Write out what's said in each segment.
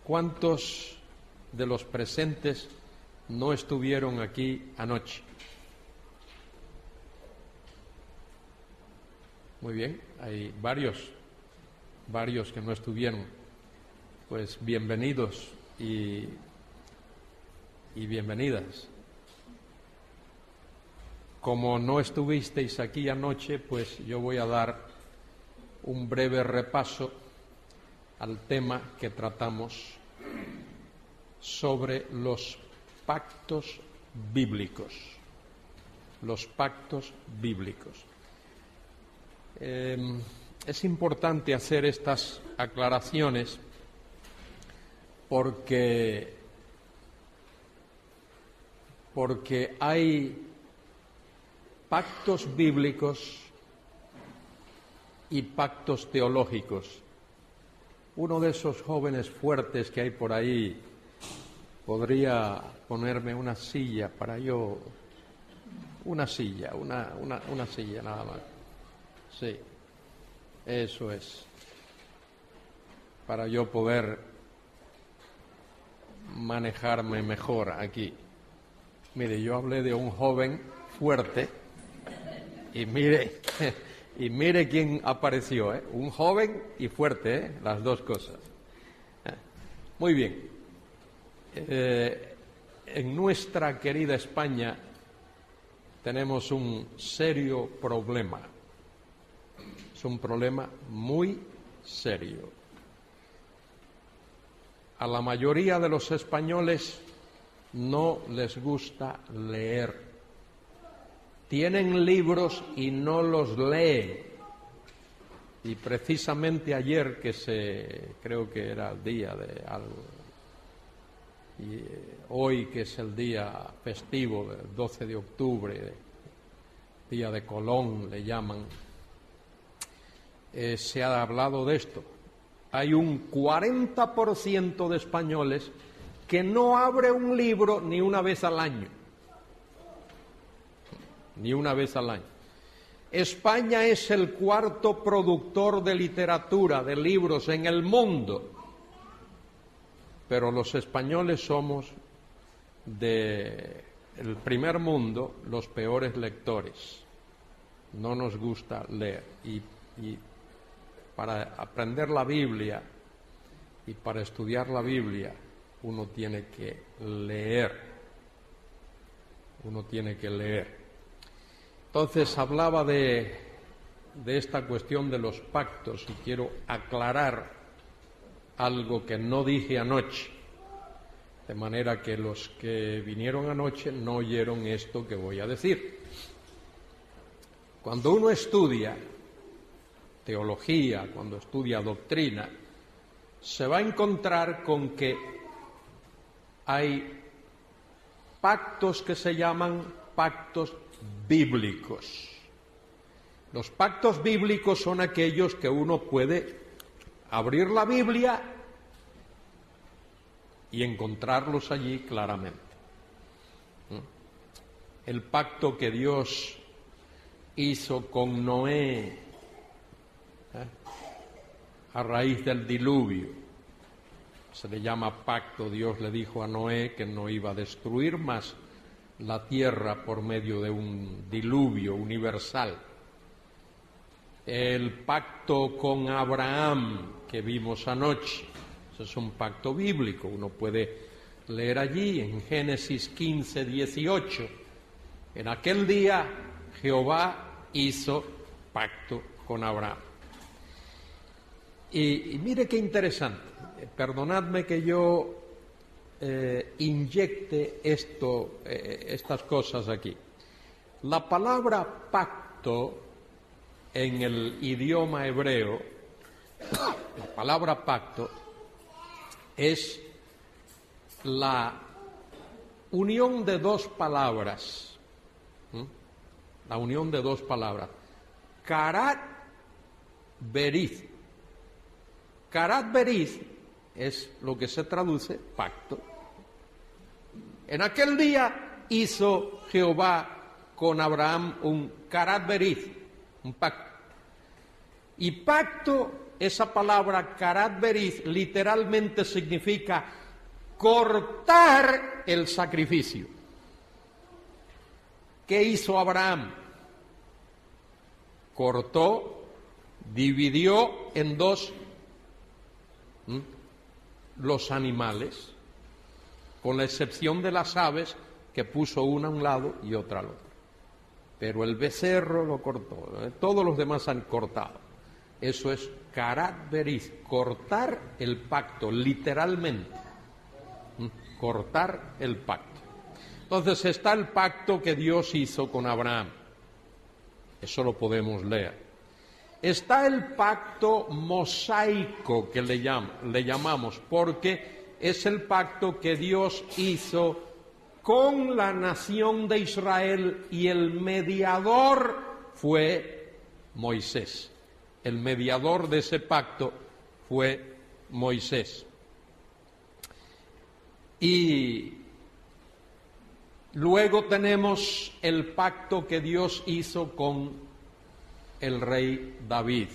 ¿Cuántos de los presentes no estuvieron aquí anoche? Muy bien, hay varios que no estuvieron. Pues bienvenidos y bienvenidas. Como no estuvisteis aquí anoche, pues yo voy a dar un breve repaso al tema que tratamos sobre los pactos bíblicos. Los pactos bíblicos. Es importante hacer estas aclaraciones porque hay pactos bíblicos y pactos teológicos. Uno de esos jóvenes fuertes que hay por ahí podría ponerme una silla para yo, una silla nada más. Sí, eso es, para yo poder manejarme mejor aquí. Mire, yo hablé de un joven fuerte y mire quién apareció, un joven y fuerte, las dos cosas. Muy bien, en nuestra querida España tenemos un serio problema. Es un problema muy serio. A la mayoría de los españoles no les gusta leer. Tienen libros y no los leen. Y precisamente ayer, creo que era el día de algo, y hoy que es el día festivo del 12 de octubre, día de Colón le llaman, se ha hablado de esto. Hay un 40% de españoles que no abre un libro ni una vez al año. Ni una vez al año. España es el cuarto productor de literatura, de libros en el mundo. Pero los españoles somos del primer mundo los peores lectores. No nos gusta leer. Y para aprender la Biblia y para estudiar la Biblia uno tiene que leer. Uno tiene que leer. Entonces hablaba de esta cuestión de los pactos y quiero aclarar algo que no dije anoche, de manera que los que vinieron anoche no oyeron esto que voy a decir. Cuando uno estudia teología, cuando estudia doctrina, se va a encontrar con que hay pactos que se llaman pactos bíblicos. Los pactos bíblicos son aquellos que uno puede abrir la Biblia y encontrarlos allí claramente. El pacto que Dios hizo con Noé a raíz del diluvio, se le llama pacto. Dios le dijo a Noé que no iba a destruir más la tierra por medio de un diluvio universal. El pacto con Abraham que vimos anoche, ese es un pacto bíblico, uno puede leer allí en Génesis 15, 18. En aquel día Jehová hizo pacto con Abraham. Y mire qué interesante, perdonadme que yo inyecte estas cosas aquí. La palabra pacto en el idioma hebreo, la palabra pacto es la unión de dos palabras, la unión de dos palabras, karat berith. Karat berith es lo que se traduce pacto. En aquel día hizo Jehová con Abraham un karat berith, un pacto. Y pacto esa palabra karat beriz literalmente significa cortar el sacrificio. ¿Qué hizo Abraham? Cortó, dividió en dos los animales, con la excepción de las aves, que puso una a un lado y otra al otro. Pero el becerro lo cortó, todos los demás han cortado. Eso es karat beriz, cortar el pacto, literalmente. Cortar el pacto. Entonces está el pacto que Dios hizo con Abraham. Eso lo podemos leer. Está el pacto mosaico que le llamamos, porque es el pacto que Dios hizo con la nación de Israel y el mediador fue Moisés. El mediador de ese pacto fue Moisés. Y luego tenemos el pacto que Dios hizo con el rey David,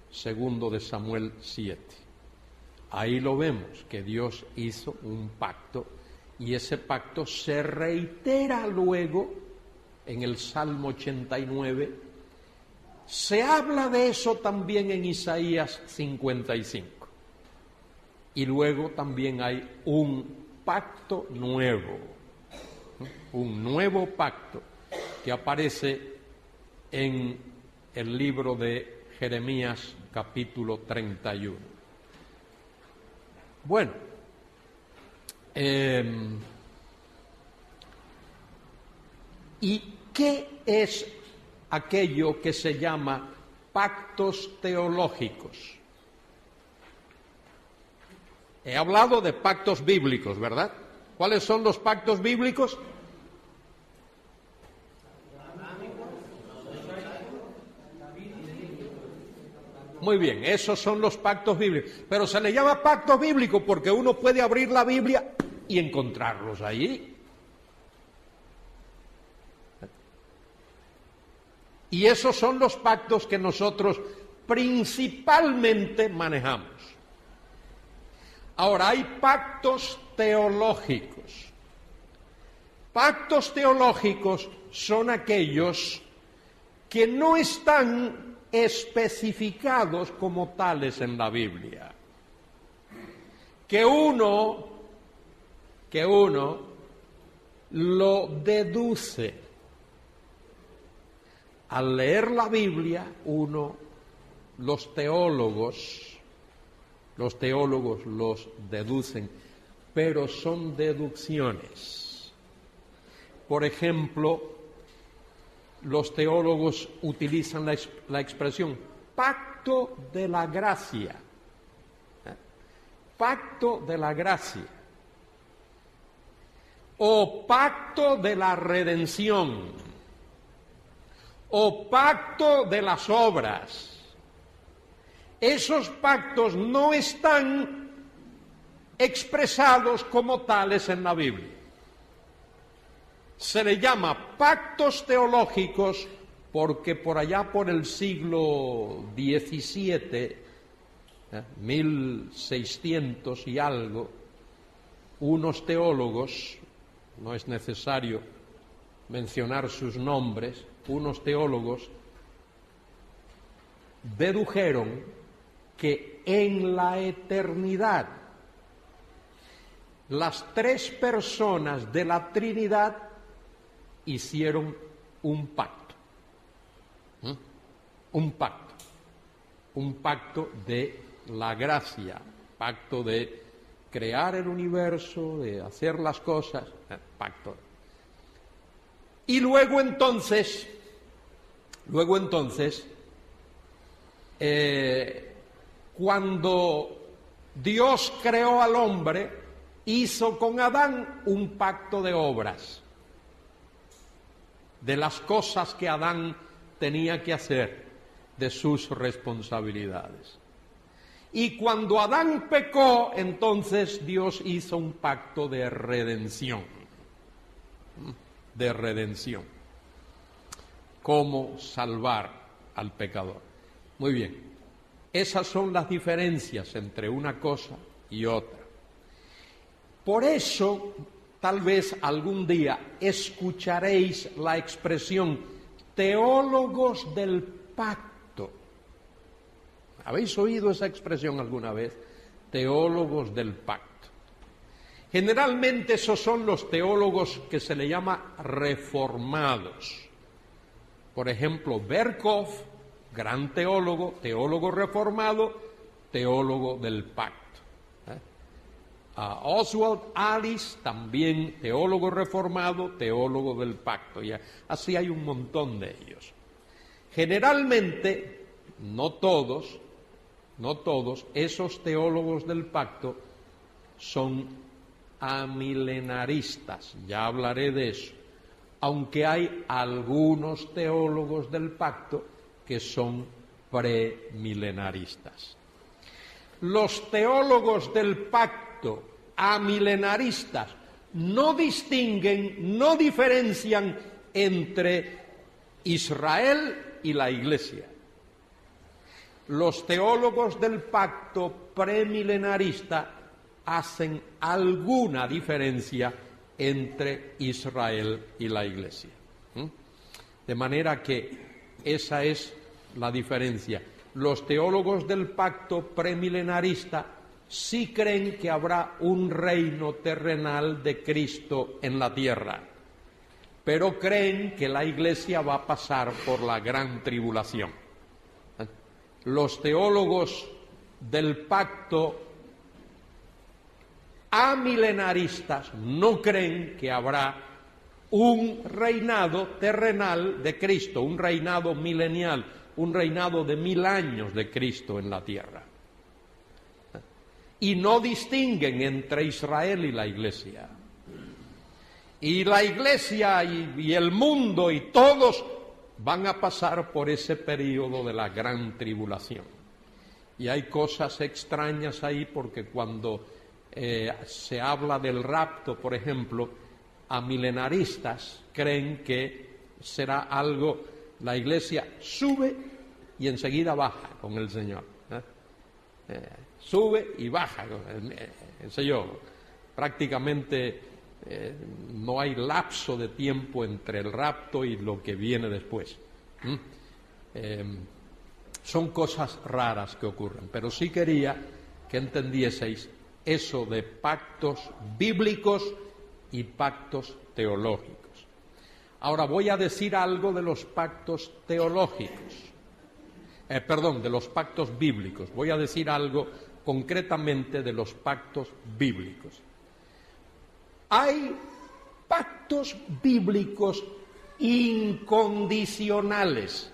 segundo de Samuel 7. Ahí lo vemos, que Dios hizo un pacto y ese pacto se reitera luego en el Salmo 89. Se habla de eso también en Isaías 55. Y luego también hay un pacto nuevo, un nuevo pacto que aparece en el libro de Jeremías capítulo 31. Bueno, ¿y qué es aquello que se llama pactos teológicos? He hablado de pactos bíblicos, ¿verdad? ¿Cuáles son los pactos bíblicos? Muy bien, esos son los pactos bíblicos. Pero se le llama pacto bíblico porque uno puede abrir la Biblia y encontrarlos ahí. Y esos son los pactos que nosotros principalmente manejamos. Ahora, hay pactos teológicos. Pactos teológicos son aquellos que no están especificados como tales en la Biblia. Que uno lo deduce. Al leer la Biblia, los teólogos los deducen, pero son deducciones. Por ejemplo, los teólogos utilizan la expresión pacto de la gracia. Pacto de la gracia. O pacto de la redención. O pacto de las obras. Esos pactos no están expresados como tales en la Biblia. Se le llama pactos teológicos porque por allá por el siglo XVII, 1600 y algo, unos teólogos, no es necesario mencionar sus nombres, unos teólogos dedujeron que en la eternidad las tres personas de la Trinidad hicieron un pacto. Un pacto de la gracia, pacto de crear el universo, de hacer las cosas, pacto. Y luego entonces, cuando Dios creó al hombre, hizo con Adán un pacto de obras, de las cosas que Adán tenía que hacer, de sus responsabilidades. Y cuando Adán pecó, entonces Dios hizo un pacto de redención. De redención. Cómo salvar al pecador. Muy bien. Esas son las diferencias entre una cosa y otra. Por eso, tal vez algún día escucharéis la expresión teólogos del pacto. ¿Habéis oído esa expresión alguna vez? Teólogos del pacto. Generalmente esos son los teólogos que se le llama reformados. Por ejemplo, Berkov, gran teólogo, teólogo reformado, teólogo del pacto. Oswald Alice, también teólogo reformado, teólogo del pacto. Y así hay un montón de ellos. Generalmente, no todos, esos teólogos del pacto son amilenaristas. Ya hablaré de eso. Aunque hay algunos teólogos del pacto que son premilenaristas. Los teólogos del pacto amilenaristas no distinguen, no diferencian entre Israel y la Iglesia. Los teólogos del pacto premilenarista hacen alguna diferencia entre Israel y la Iglesia. De manera que esa es la diferencia. Los teólogos del pacto premilenarista sí creen que habrá un reino terrenal de Cristo en la tierra, pero creen que la Iglesia va a pasar por la gran tribulación. Los teólogos del pacto amilenaristas no creen que habrá un reinado terrenal de Cristo, un reinado milenial, un reinado de 1000 años de Cristo en la tierra. Y no distinguen entre Israel y la Iglesia. Y la Iglesia y el mundo y todos van a pasar por ese periodo de la gran tribulación. Y hay cosas extrañas ahí porque cuando se habla del rapto, por ejemplo, amilenaristas creen que será algo, la Iglesia sube y enseguida baja con el Señor. Sube y baja, prácticamente no hay lapso de tiempo entre el rapto y lo que viene después. Son cosas raras que ocurren, pero sí quería que entendieseis eso de pactos bíblicos y pactos teológicos. Ahora voy a decir algo de los pactos teológicos. De los pactos bíblicos. Voy a decir algo concretamente de los pactos bíblicos. Hay pactos bíblicos incondicionales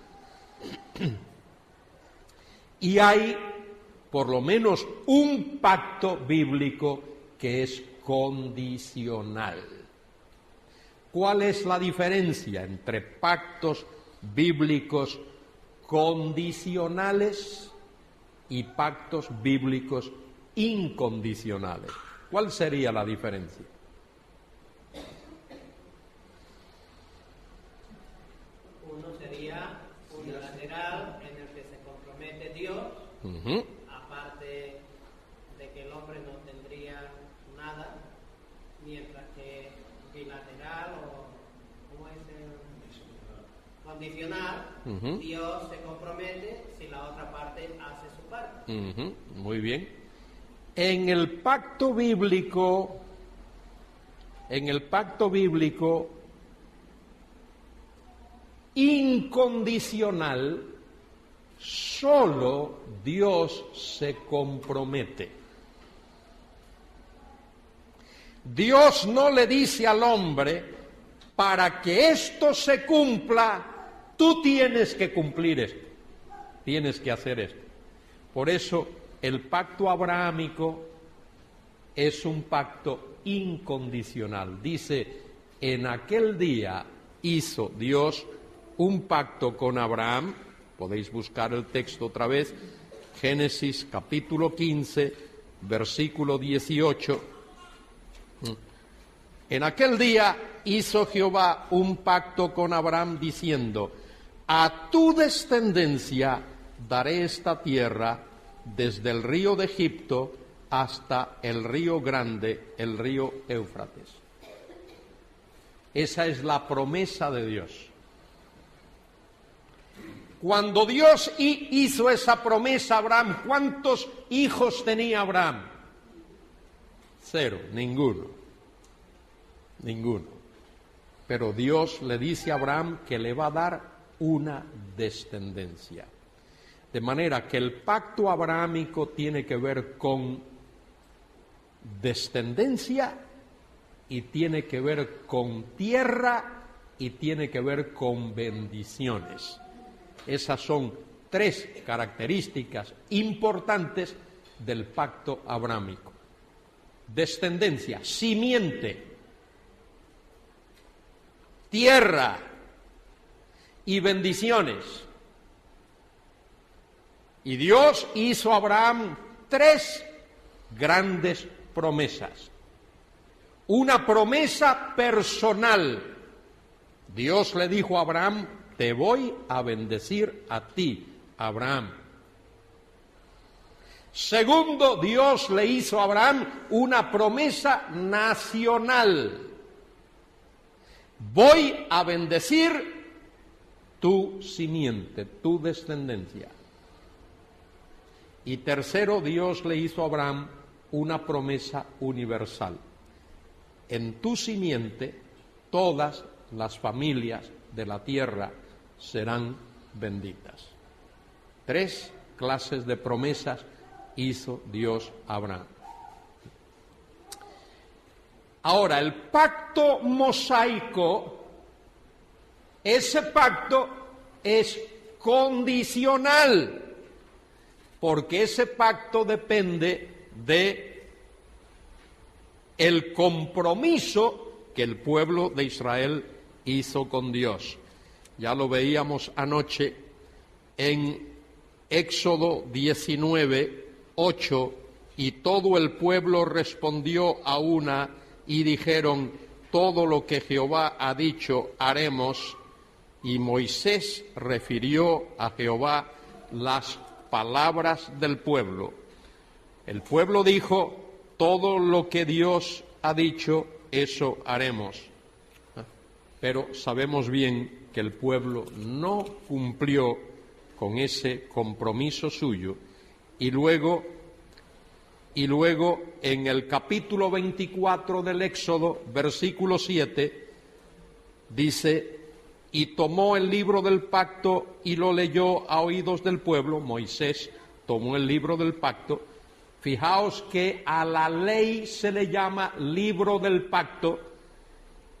y hay por lo menos un pacto bíblico que es condicional. ¿Cuál es la diferencia entre pactos bíblicos condicionales y pactos bíblicos incondicionales? ¿Cuál sería la diferencia? Uno sería unilateral, en el que se compromete Dios, aparte de que el hombre no tendría nada, mientras que bilateral o ¿cómo es condicional, Dios se compromete si la otra parte hace su parte. Muy bien. En el pacto bíblico incondicional, solo Dios se compromete. Dios no le dice al hombre, para que esto se cumpla, tú tienes que cumplir esto, tienes que hacer esto. Por eso el pacto abrahámico es un pacto incondicional. Dice, en aquel día hizo Dios un pacto con Abraham. Podéis buscar el texto otra vez, Génesis capítulo 15, versículo 18. En aquel día hizo Jehová un pacto con Abraham diciendo, a tu descendencia daré esta tierra desde el río de Egipto hasta el río grande, el río Éufrates. Esa es la promesa de Dios. Cuando Dios hizo esa promesa a Abraham, ¿cuántos hijos tenía Abraham? 0, ninguno. Pero Dios le dice a Abraham que le va a dar una descendencia. De manera que el pacto abrahámico tiene que ver con descendencia y tiene que ver con tierra y tiene que ver con bendiciones. Esas son 3 características importantes del pacto abrahámico. Descendencia, simiente, tierra y bendiciones. Y Dios hizo a Abraham 3 grandes promesas. Una promesa personal. Dios le dijo a Abraham: te voy a bendecir a ti, Abraham. Segundo, Dios le hizo a Abraham una promesa nacional. Voy a bendecir tu simiente, tu descendencia. Y tercero, Dios le hizo a Abraham una promesa universal. En tu simiente todas las familias de la tierra serán benditas. 3 clases de promesas hizo Dios a Abraham. Ahora, el pacto mosaico, ese pacto es condicional, porque ese pacto depende de el compromiso que el pueblo de Israel hizo con Dios. Ya lo veíamos anoche en Éxodo 19:8, y todo el pueblo respondió a una y dijeron: todo lo que Jehová ha dicho haremos. Y Moisés refirió a Jehová las palabras del pueblo. El pueblo dijo: todo lo que Dios ha dicho, eso haremos. Pero sabemos bien que el pueblo no cumplió con ese compromiso suyo. Y luego en el capítulo 24 del Éxodo, versículo 7, dice: y tomó el libro del pacto y lo leyó a oídos del pueblo. Moisés tomó el libro del pacto. Fijaos que a la ley se le llama libro del pacto.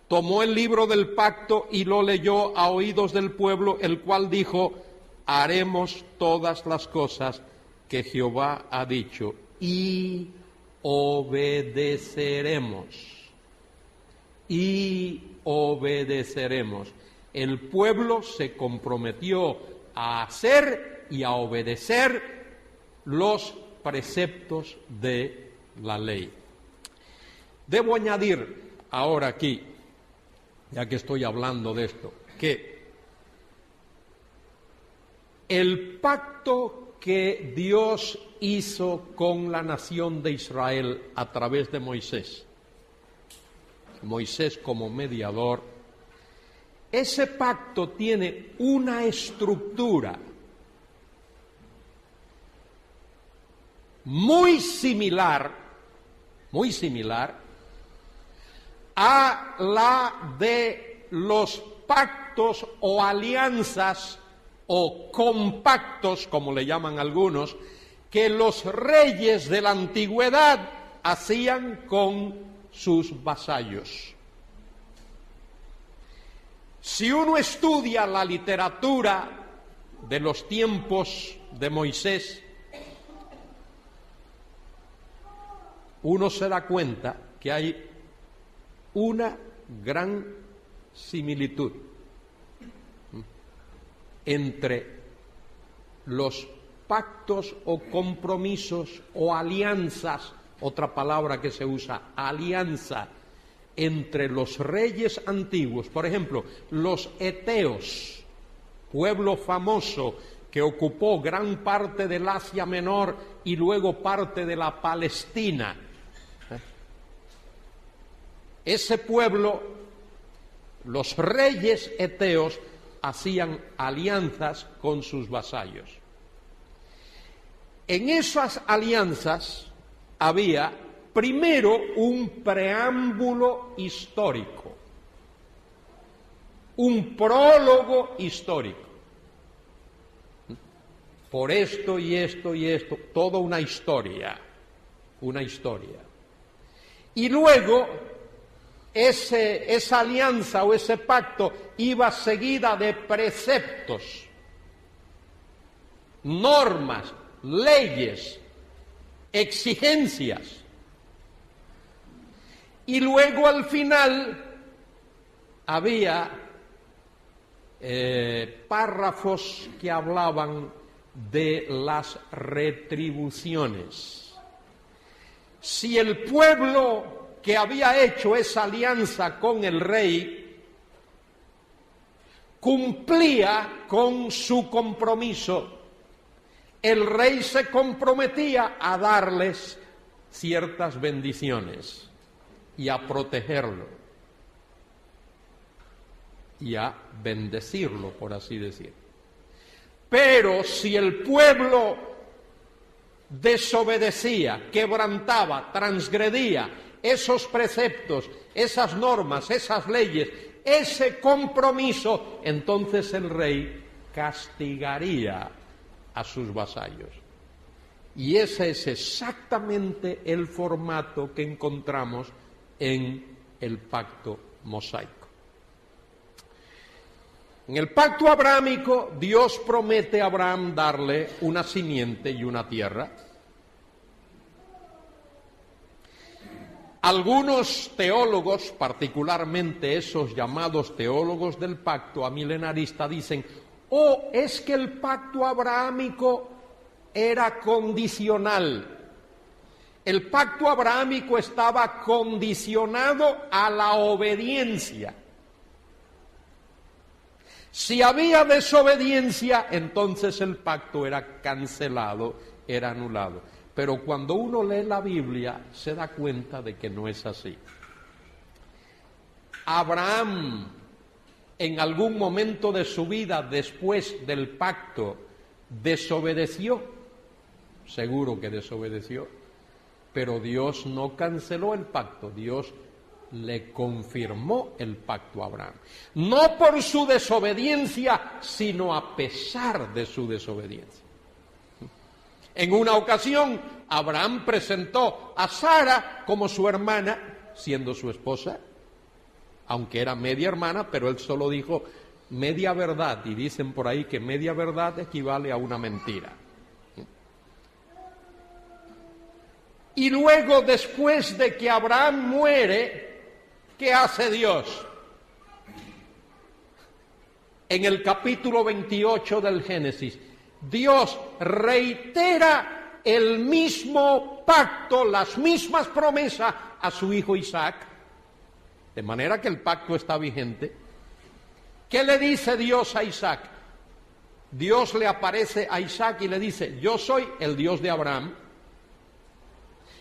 Tomó el libro del pacto y lo leyó a oídos del pueblo, el cual dijo: haremos todas las cosas que Jehová ha dicho y obedeceremos. Y obedeceremos. El pueblo se comprometió a hacer y a obedecer los preceptos de la ley. Debo añadir ahora aquí, ya que estoy hablando de esto, que el pacto que Dios hizo con la nación de Israel a través de Moisés como mediador, ese pacto tiene una estructura muy similar a la de los pactos o alianzas o compactos, como le llaman algunos, que los reyes de la antigüedad hacían con sus vasallos. Si uno estudia la literatura de los tiempos de Moisés, uno se da cuenta que hay una gran similitud entre los pactos o compromisos o alianzas, otra palabra que se usa, alianza, entre los reyes antiguos. Por ejemplo, los eteos, pueblo famoso que ocupó gran parte del Asia Menor y luego parte de la Palestina. Ese pueblo, los reyes eteos, hacían alianzas con sus vasallos. En esas alianzas había primero un preámbulo histórico, un prólogo histórico. Por esto y esto y esto, toda una historia. Y luego esa alianza o ese pacto iba seguida de preceptos, normas, leyes, exigencias. Y luego al final había párrafos que hablaban de las retribuciones. Si el pueblo que había hecho esa alianza con el rey cumplía con su compromiso, el rey se comprometía a darles ciertas bendiciones y a protegerlo y a bendecirlo, por así decir. Pero si el pueblo desobedecía, quebrantaba, transgredía esos preceptos, esas normas, esas leyes, ese compromiso, entonces el rey castigaría a sus vasallos. Y ese es exactamente el formato que encontramos en el pacto mosaico. En el pacto abrahámico, Dios promete a Abraham darle una simiente y una tierra. Algunos teólogos, particularmente esos llamados teólogos del pacto amilenarista, dicen: es que el pacto abrahámico era condicional. El pacto abrahámico estaba condicionado a la obediencia. Si había desobediencia, entonces el pacto era cancelado, era anulado. Pero cuando uno lee la Biblia, se da cuenta de que no es así. Abraham, en algún momento de su vida, después del pacto, desobedeció. Seguro que desobedeció. Pero Dios no canceló el pacto, Dios le confirmó el pacto a Abraham. No por su desobediencia, sino a pesar de su desobediencia. En una ocasión, Abraham presentó a Sara como su hermana, siendo su esposa, aunque era media hermana, pero él solo dijo media verdad, y dicen por ahí que media verdad equivale a una mentira. Y luego, después de que Abraham muere, ¿qué hace Dios? En el capítulo 28 del Génesis, Dios reitera el mismo pacto, las mismas promesas a su hijo Isaac, de manera que el pacto está vigente. ¿Qué le dice Dios a Isaac? Dios le aparece a Isaac y le dice: yo soy el Dios de Abraham,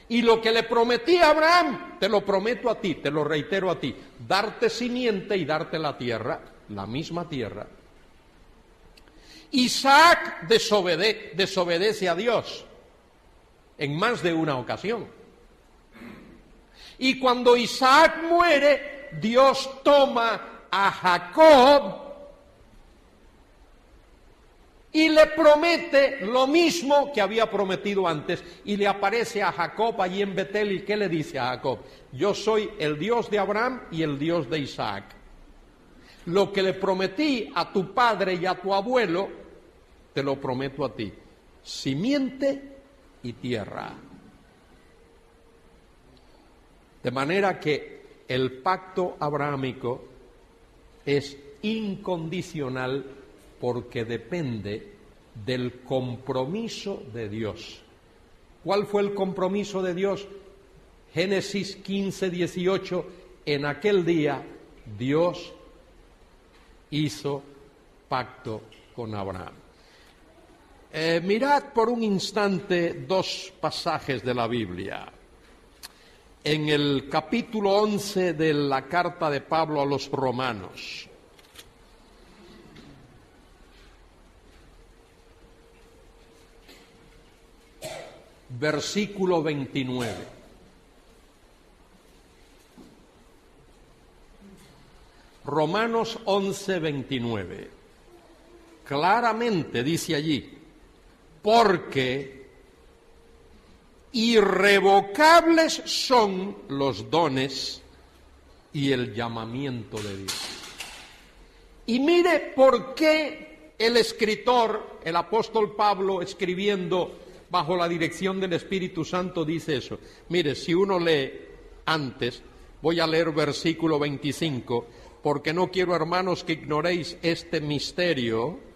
y lo que le prometí a Abraham, te lo prometo a ti, te lo reitero a ti, darte simiente y darte la tierra, la misma tierra. Isaac desobedece a Dios en más de una ocasión. Y cuando Isaac muere, Dios toma a Jacob y le promete lo mismo que había prometido antes. Y le aparece a Jacob allí en Betel, y ¿qué le dice a Jacob? Yo soy el Dios de Abraham y el Dios de Isaac. Lo que le prometí a tu padre y a tu abuelo, te lo prometo a ti: simiente y tierra. De manera que el pacto abrahámico es incondicional porque depende del compromiso de Dios. ¿Cuál fue el compromiso de Dios? Génesis 15, 18, en aquel día Dios hizo pacto con Abraham. Mirad por un instante dos pasajes de la Biblia. En el capítulo 11 de la carta de Pablo a los Romanos. Versículo 29. Romanos 11, 29. Claramente dice allí, porque irrevocables son los dones y el llamamiento de Dios. Y mire por qué el escritor, el apóstol Pablo, escribiendo bajo la dirección del Espíritu Santo, dice eso. Mire, si uno lee antes, voy a leer versículo 25, porque no quiero, hermanos, que ignoréis este misterio,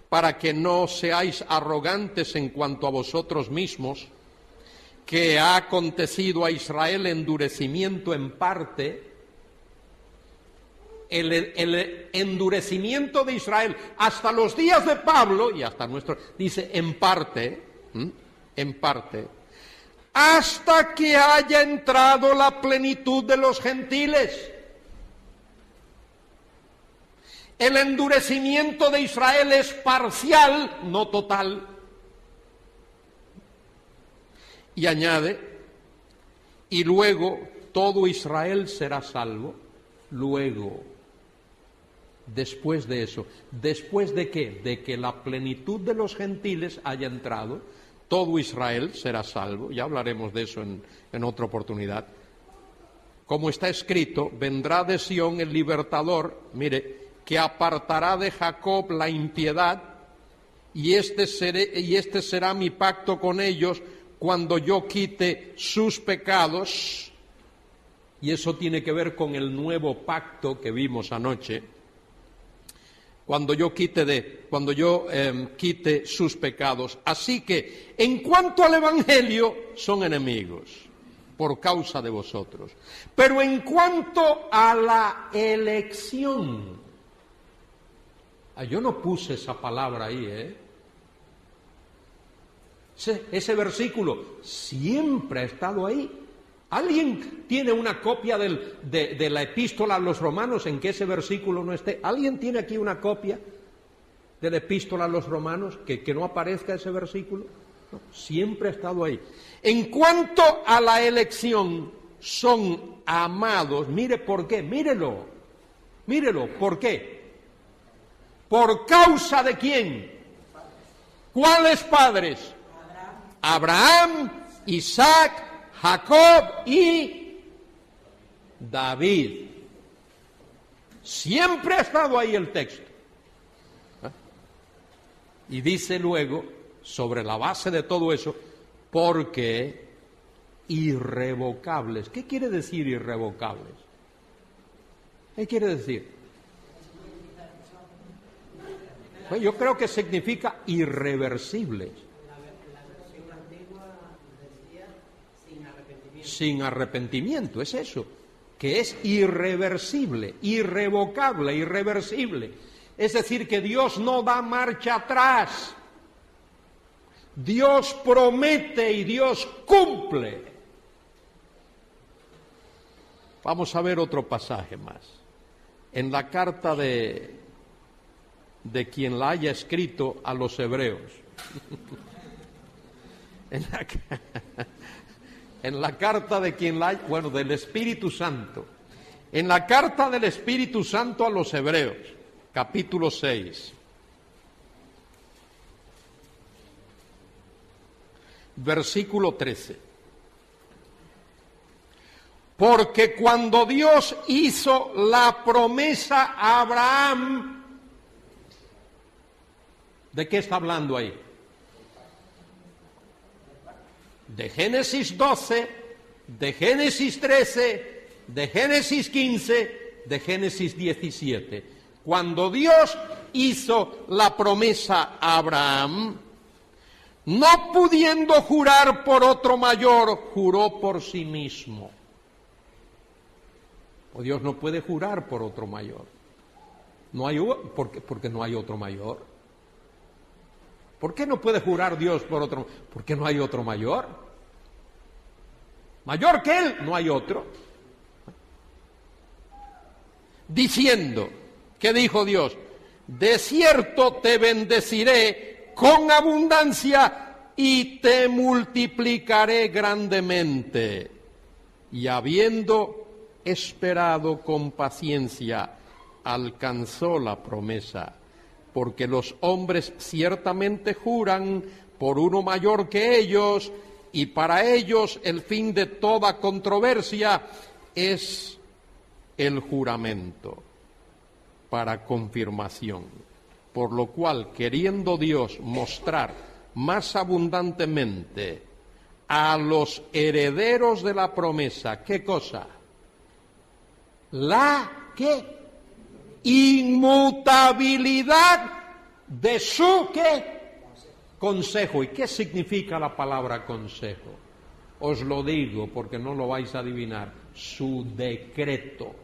para que no seáis arrogantes en cuanto a vosotros mismos, que ha acontecido a Israel endurecimiento en parte. El endurecimiento de Israel hasta los días de Pablo y hasta nuestro, dice en parte, hasta que haya entrado la plenitud de los gentiles. El endurecimiento de Israel es parcial, no total. Y añade, y luego todo Israel será salvo. Luego, después de eso, ¿después de qué? De que la plenitud de los gentiles haya entrado, todo Israel será salvo. Ya hablaremos de eso en otra oportunidad. Como está escrito, vendrá de Sión el libertador, mire, que apartará de Jacob la impiedad, y este será mi pacto con ellos cuando yo quite sus pecados. Y eso tiene que ver con el nuevo pacto que vimos anoche. Cuando yo quite sus pecados. Así que, en cuanto al Evangelio, son enemigos por causa de vosotros. Pero en cuanto a la elección, yo no puse esa palabra ahí, Ese versículo siempre ha estado ahí. ¿Alguien tiene una copia de la epístola a los romanos en que ese versículo no esté? ¿Alguien tiene aquí una copia de la epístola a los romanos que no aparezca ese versículo? No, siempre ha estado ahí. En cuanto a la elección, son amados. Mire por qué, mírelo, ¿por qué? ¿Por causa de quién? ¿Cuáles padres? Abraham, Isaac, Jacob y David. Siempre ha estado ahí el texto. Y dice luego, sobre la base de todo eso, porque irrevocables. ¿Qué quiere decir irrevocables? ¿Qué quiere decir? Pues yo creo que significa irreversibles. La versión antigua decía sin arrepentimiento, es eso, que es irreversible, irrevocable, irreversible. Es decir, que Dios no da marcha atrás. Dios promete y Dios cumple. Vamos a ver otro pasaje más. En la carta de quien la haya escrito a los hebreos. En la carta de quien la haya, del Espíritu Santo. En la carta del Espíritu Santo a los hebreos, capítulo 6. Versículo 13. Porque cuando Dios hizo la promesa a Abraham, ¿de qué está hablando ahí? De Génesis 12, de Génesis 13, de Génesis 15, de Génesis 17. Cuando Dios hizo la promesa a Abraham, no pudiendo jurar por otro mayor, juró por sí mismo. O Dios no puede jurar por otro mayor. No hay, porque no hay otro mayor. ¿Por qué no puede jurar Dios por otro? Porque no hay otro mayor. Mayor que Él, no hay otro. Diciendo, ¿qué dijo Dios? De cierto te bendeciré con abundancia y te multiplicaré grandemente. Y habiendo esperado con paciencia, alcanzó la promesa. Porque los hombres ciertamente juran por uno mayor que ellos, y para ellos el fin de toda controversia es el juramento para confirmación. Por lo cual, queriendo Dios mostrar más abundantemente a los herederos de la promesa, ¿qué cosa? ¿Qué? Inmutabilidad de su ¿qué? Consejo. ¿Y qué significa la palabra consejo? Os lo digo porque no lo vais a adivinar. Su decreto.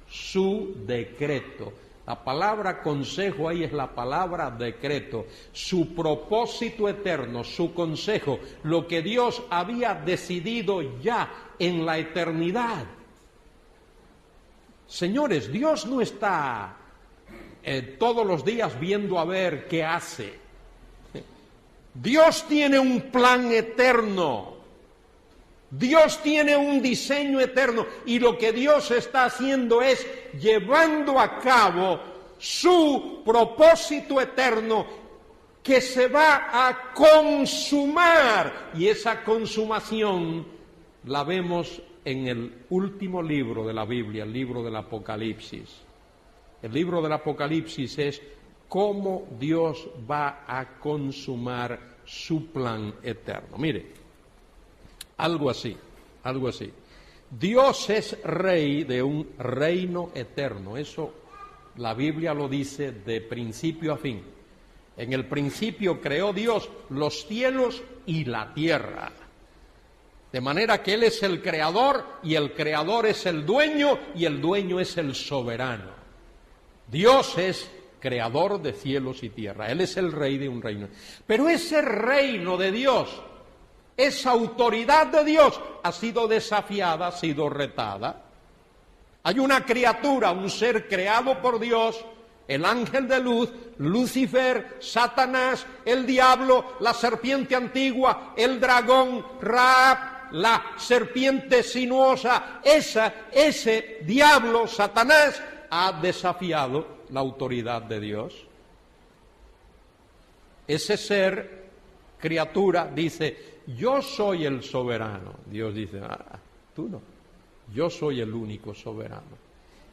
Su decreto. La palabra consejo ahí es la palabra decreto. Su propósito eterno, su consejo, lo que Dios había decidido ya en la eternidad. Señores, Dios no está todos los días viendo a ver qué hace. Dios tiene un plan eterno. Dios tiene un diseño eterno. Y lo que Dios está haciendo es llevando a cabo su propósito eterno que se va a consumar. Y esa consumación la vemos en el último libro de la Biblia, el libro del Apocalipsis. El libro del Apocalipsis es cómo Dios va a consumar su plan eterno. Mire, algo así. Dios es rey de un reino eterno. Eso la Biblia lo dice de principio a fin. En el principio creó Dios los cielos y la tierra. De manera que Él es el creador y el creador es el dueño y el dueño es el soberano. Dios es creador de cielos y tierra. Él es el rey de un reino. Pero ese reino de Dios, esa autoridad de Dios ha sido desafiada, ha sido retada. Hay una criatura, un ser creado por Dios, el ángel de luz, Lucifer, Satanás, el diablo, la serpiente antigua, el dragón, Raab, la serpiente sinuosa. Ese diablo, Satanás, ha desafiado la autoridad de Dios. Ese ser, criatura, dice, yo soy el soberano. Dios dice, tú no, yo soy el único soberano.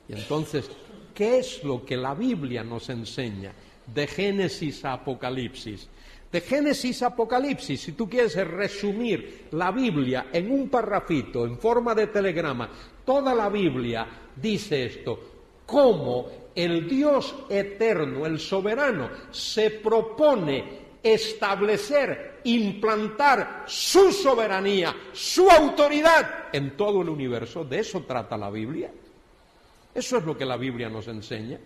Y entonces, ¿qué es lo que la Biblia nos enseña? De Génesis a Apocalipsis. De Génesis a Apocalipsis, si tú quieres resumir la Biblia en un parrafito, en forma de telegrama, toda la Biblia dice esto: cómo el Dios eterno, el soberano, se propone establecer, implantar su soberanía, su autoridad en todo el universo. De eso trata la Biblia. Eso es lo que la Biblia nos enseña.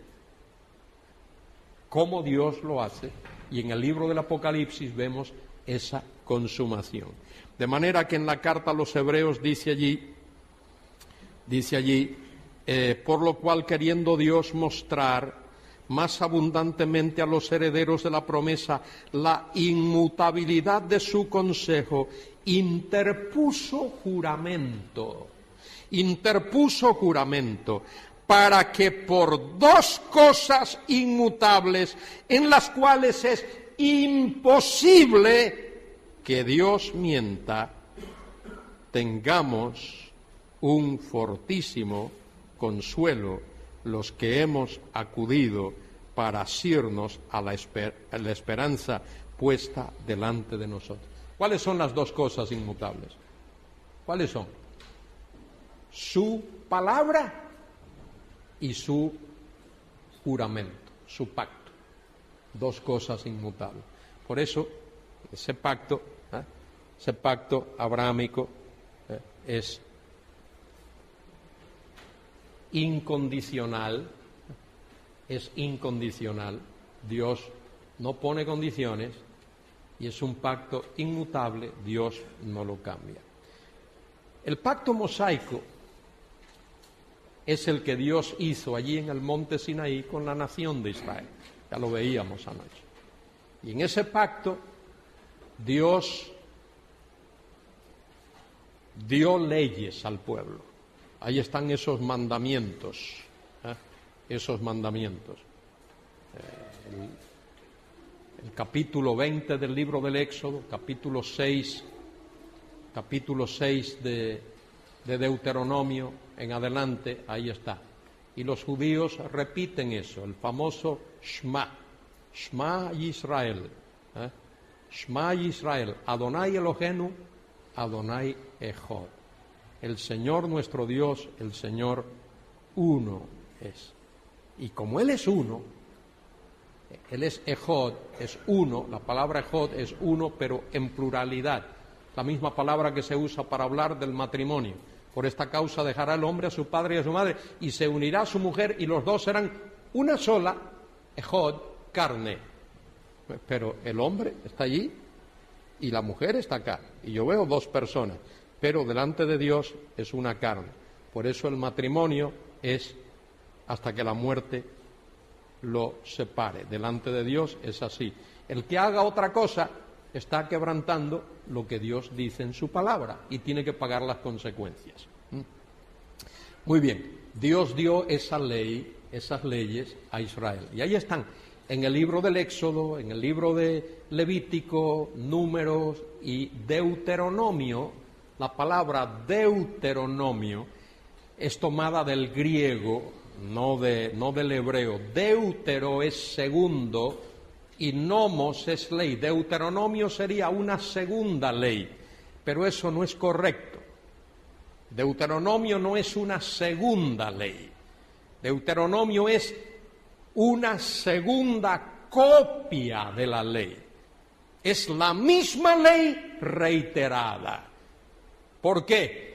Cómo Dios lo hace. Y en el libro del Apocalipsis vemos esa consumación. De manera que en la carta a los Hebreos dice allí, por lo cual queriendo Dios mostrar más abundantemente a los herederos de la promesa la inmutabilidad de su consejo, interpuso juramento, para que por dos cosas inmutables, en las cuales es imposible que Dios mienta, tengamos un fortísimo consuelo los que hemos acudido para asirnos a la esperanza puesta delante de nosotros. ¿Cuáles son las dos cosas inmutables? ¿Cuáles son? Su palabra y su juramento, su pacto. Dos cosas inmutables. Por eso, ese pacto abrahámico es incondicional, Dios no pone condiciones, y es un pacto inmutable, Dios no lo cambia. El pacto mosaico es el que Dios hizo allí en el monte Sinaí con la nación de Israel. Ya lo veíamos anoche. Y en ese pacto Dios dio leyes al pueblo. Ahí están esos mandamientos, esos mandamientos. El capítulo 20 del libro del Éxodo, capítulo 6 de Deuteronomio en adelante, ahí está. Y los judíos repiten eso, el famoso Shema Yisrael, Shema Yisrael, Adonai Eloheinu, Adonai Echad. El Señor nuestro Dios, el Señor uno es. Y como Él es uno, Él es Echad, es uno, la palabra Echad es uno, pero en pluralidad. La misma palabra que se usa para hablar del matrimonio. Por esta causa dejará el hombre a su padre y a su madre y se unirá a su mujer y los dos serán una sola, Echad, carne. Pero el hombre está allí y la mujer está acá. Y yo veo dos personas, pero delante de Dios es una carne. Por eso el matrimonio es hasta que la muerte lo separe. Delante de Dios es así. El que haga otra cosa está quebrantando lo que Dios dice en su palabra y tiene que pagar las consecuencias. Muy bien, Dios dio esa ley, esas leyes a Israel. Y ahí están, en el libro del Éxodo, en el libro de Levítico, Números y Deuteronomio. La palabra Deuteronomio es tomada del griego, no del hebreo. Deutero es segundo y nomos es ley. Deuteronomio sería una segunda ley, pero eso no es correcto. Deuteronomio no es una segunda ley. Deuteronomio es una segunda copia de la ley. Es la misma ley reiterada. ¿Por qué?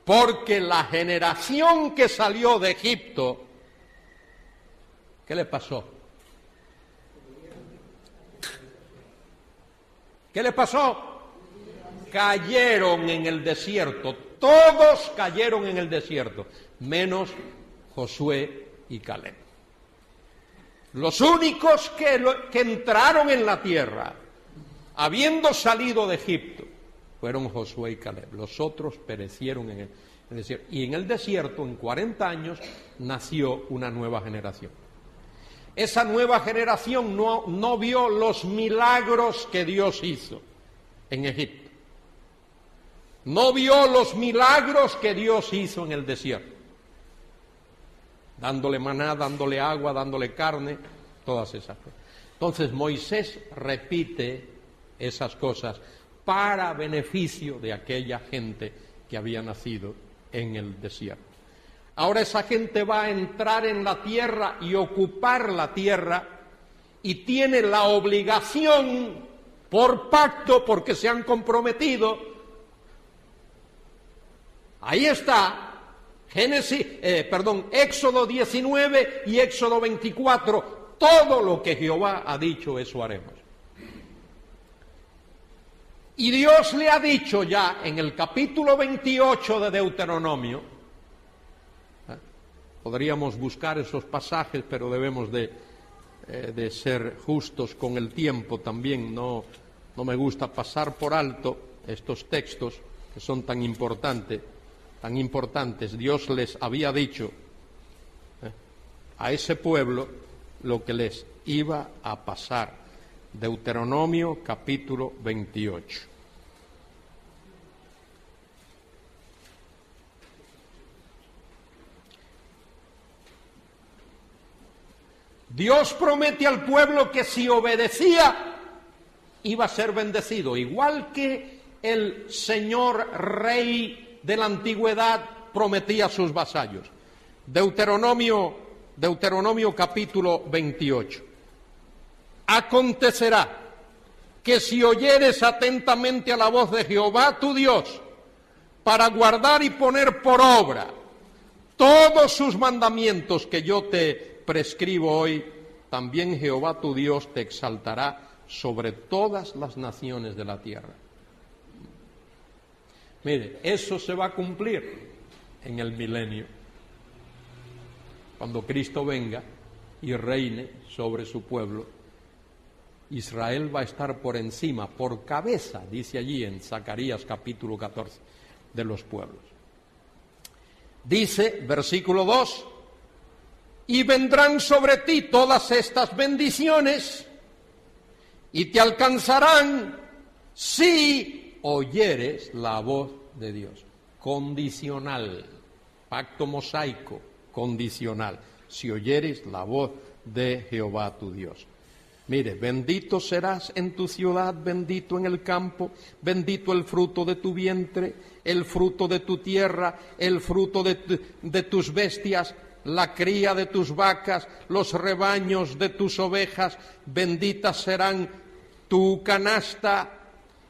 Porque la generación que salió de Egipto, ¿qué le pasó? ¿Qué le pasó? Cayeron en el desierto. Todos cayeron en el desierto, menos Josué y Caleb. Los únicos que entraron en la tierra, habiendo salido de Egipto, fueron Josué y Caleb. Los otros perecieron en el desierto. Y en el desierto, en 40 años, nació una nueva generación. Esa nueva generación no vio los milagros que Dios hizo en Egipto. No vio los milagros que Dios hizo en el desierto. Dándole maná, dándole agua, dándole carne, todas esas cosas. Entonces Moisés repite esas cosas para beneficio de aquella gente que había nacido en el desierto. Ahora esa gente va a entrar en la tierra y ocupar la tierra y tiene la obligación por pacto, porque se han comprometido. Ahí está Éxodo 19 y Éxodo 24. Todo lo que Jehová ha dicho, eso haremos. Y Dios le ha dicho ya en el capítulo 28 de Deuteronomio, podríamos buscar esos pasajes, pero debemos de ser justos con el tiempo también. No me gusta pasar por alto estos textos que son tan importantes. Dios les había dicho a ese pueblo lo que les iba a pasar. Deuteronomio capítulo 28. Dios promete al pueblo que si obedecía iba a ser bendecido, igual que el señor rey de la antigüedad prometía a sus vasallos. Deuteronomio capítulo 28. Acontecerá que si oyeres atentamente a la voz de Jehová tu Dios, para guardar y poner por obra todos sus mandamientos que yo te prescribo hoy, también Jehová tu Dios te exaltará sobre todas las naciones de la tierra. Mire, eso se va a cumplir en el milenio, cuando Cristo venga y reine sobre su pueblo. Israel va a estar por encima, por cabeza, dice allí en Zacarías capítulo 14, de los pueblos. Dice, versículo 2, y vendrán sobre ti todas estas bendiciones y te alcanzarán si oyeres la voz de Dios. Condicional, pacto mosaico, condicional. Si oyeres la voz de Jehová tu Dios. Mire, bendito serás en tu ciudad, bendito en el campo, bendito el fruto de tu vientre, el fruto de tu tierra, el fruto de tus bestias, la cría de tus vacas, los rebaños de tus ovejas, benditas serán tu canasta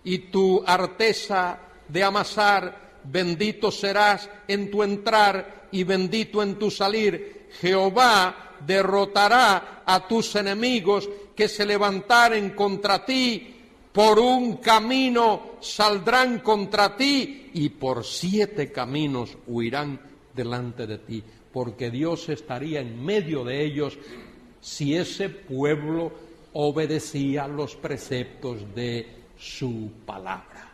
y tu artesa de amasar, bendito serás en tu entrar y bendito en tu salir. Jehová derrotará a tus enemigos que se levantaren contra ti, por un camino saldrán contra ti y por 7 caminos huirán delante de ti, porque Dios estaría en medio de ellos si ese pueblo obedecía los preceptos de su palabra.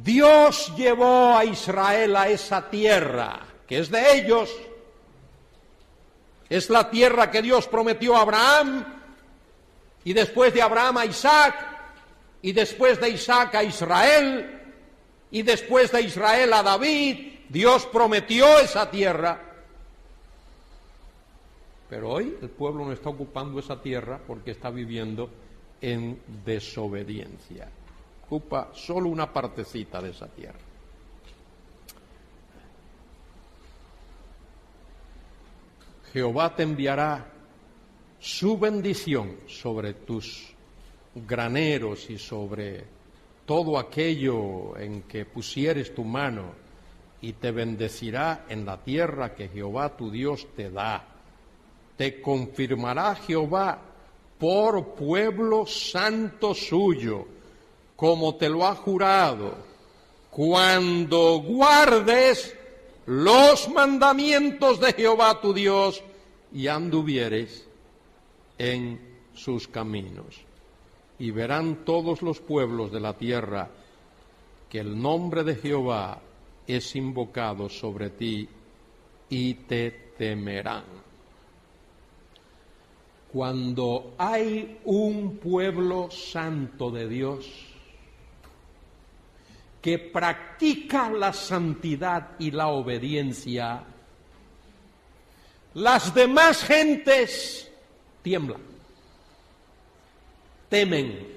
Dios llevó a Israel a esa tierra que es de ellos. Es la tierra que Dios prometió a Abraham, y después de Abraham a Isaac, y después de Isaac a Israel, y después de Israel a David. Dios prometió esa tierra. Pero hoy el pueblo no está ocupando esa tierra porque está viviendo en desobediencia. Ocupa solo una partecita de esa tierra. Jehová te enviará su bendición sobre tus graneros y sobre todo aquello en que pusieres tu mano, y te bendecirá en la tierra que Jehová tu Dios te da. Te confirmará Jehová por pueblo santo suyo, como te lo ha jurado, cuando guardes los mandamientos de Jehová tu Dios y anduvieres en sus caminos. Y verán todos los pueblos de la tierra que el nombre de Jehová es invocado sobre ti y te temerán. Cuando hay un pueblo santo de Dios que practica la santidad y la obediencia, las demás gentes tiemblan, temen.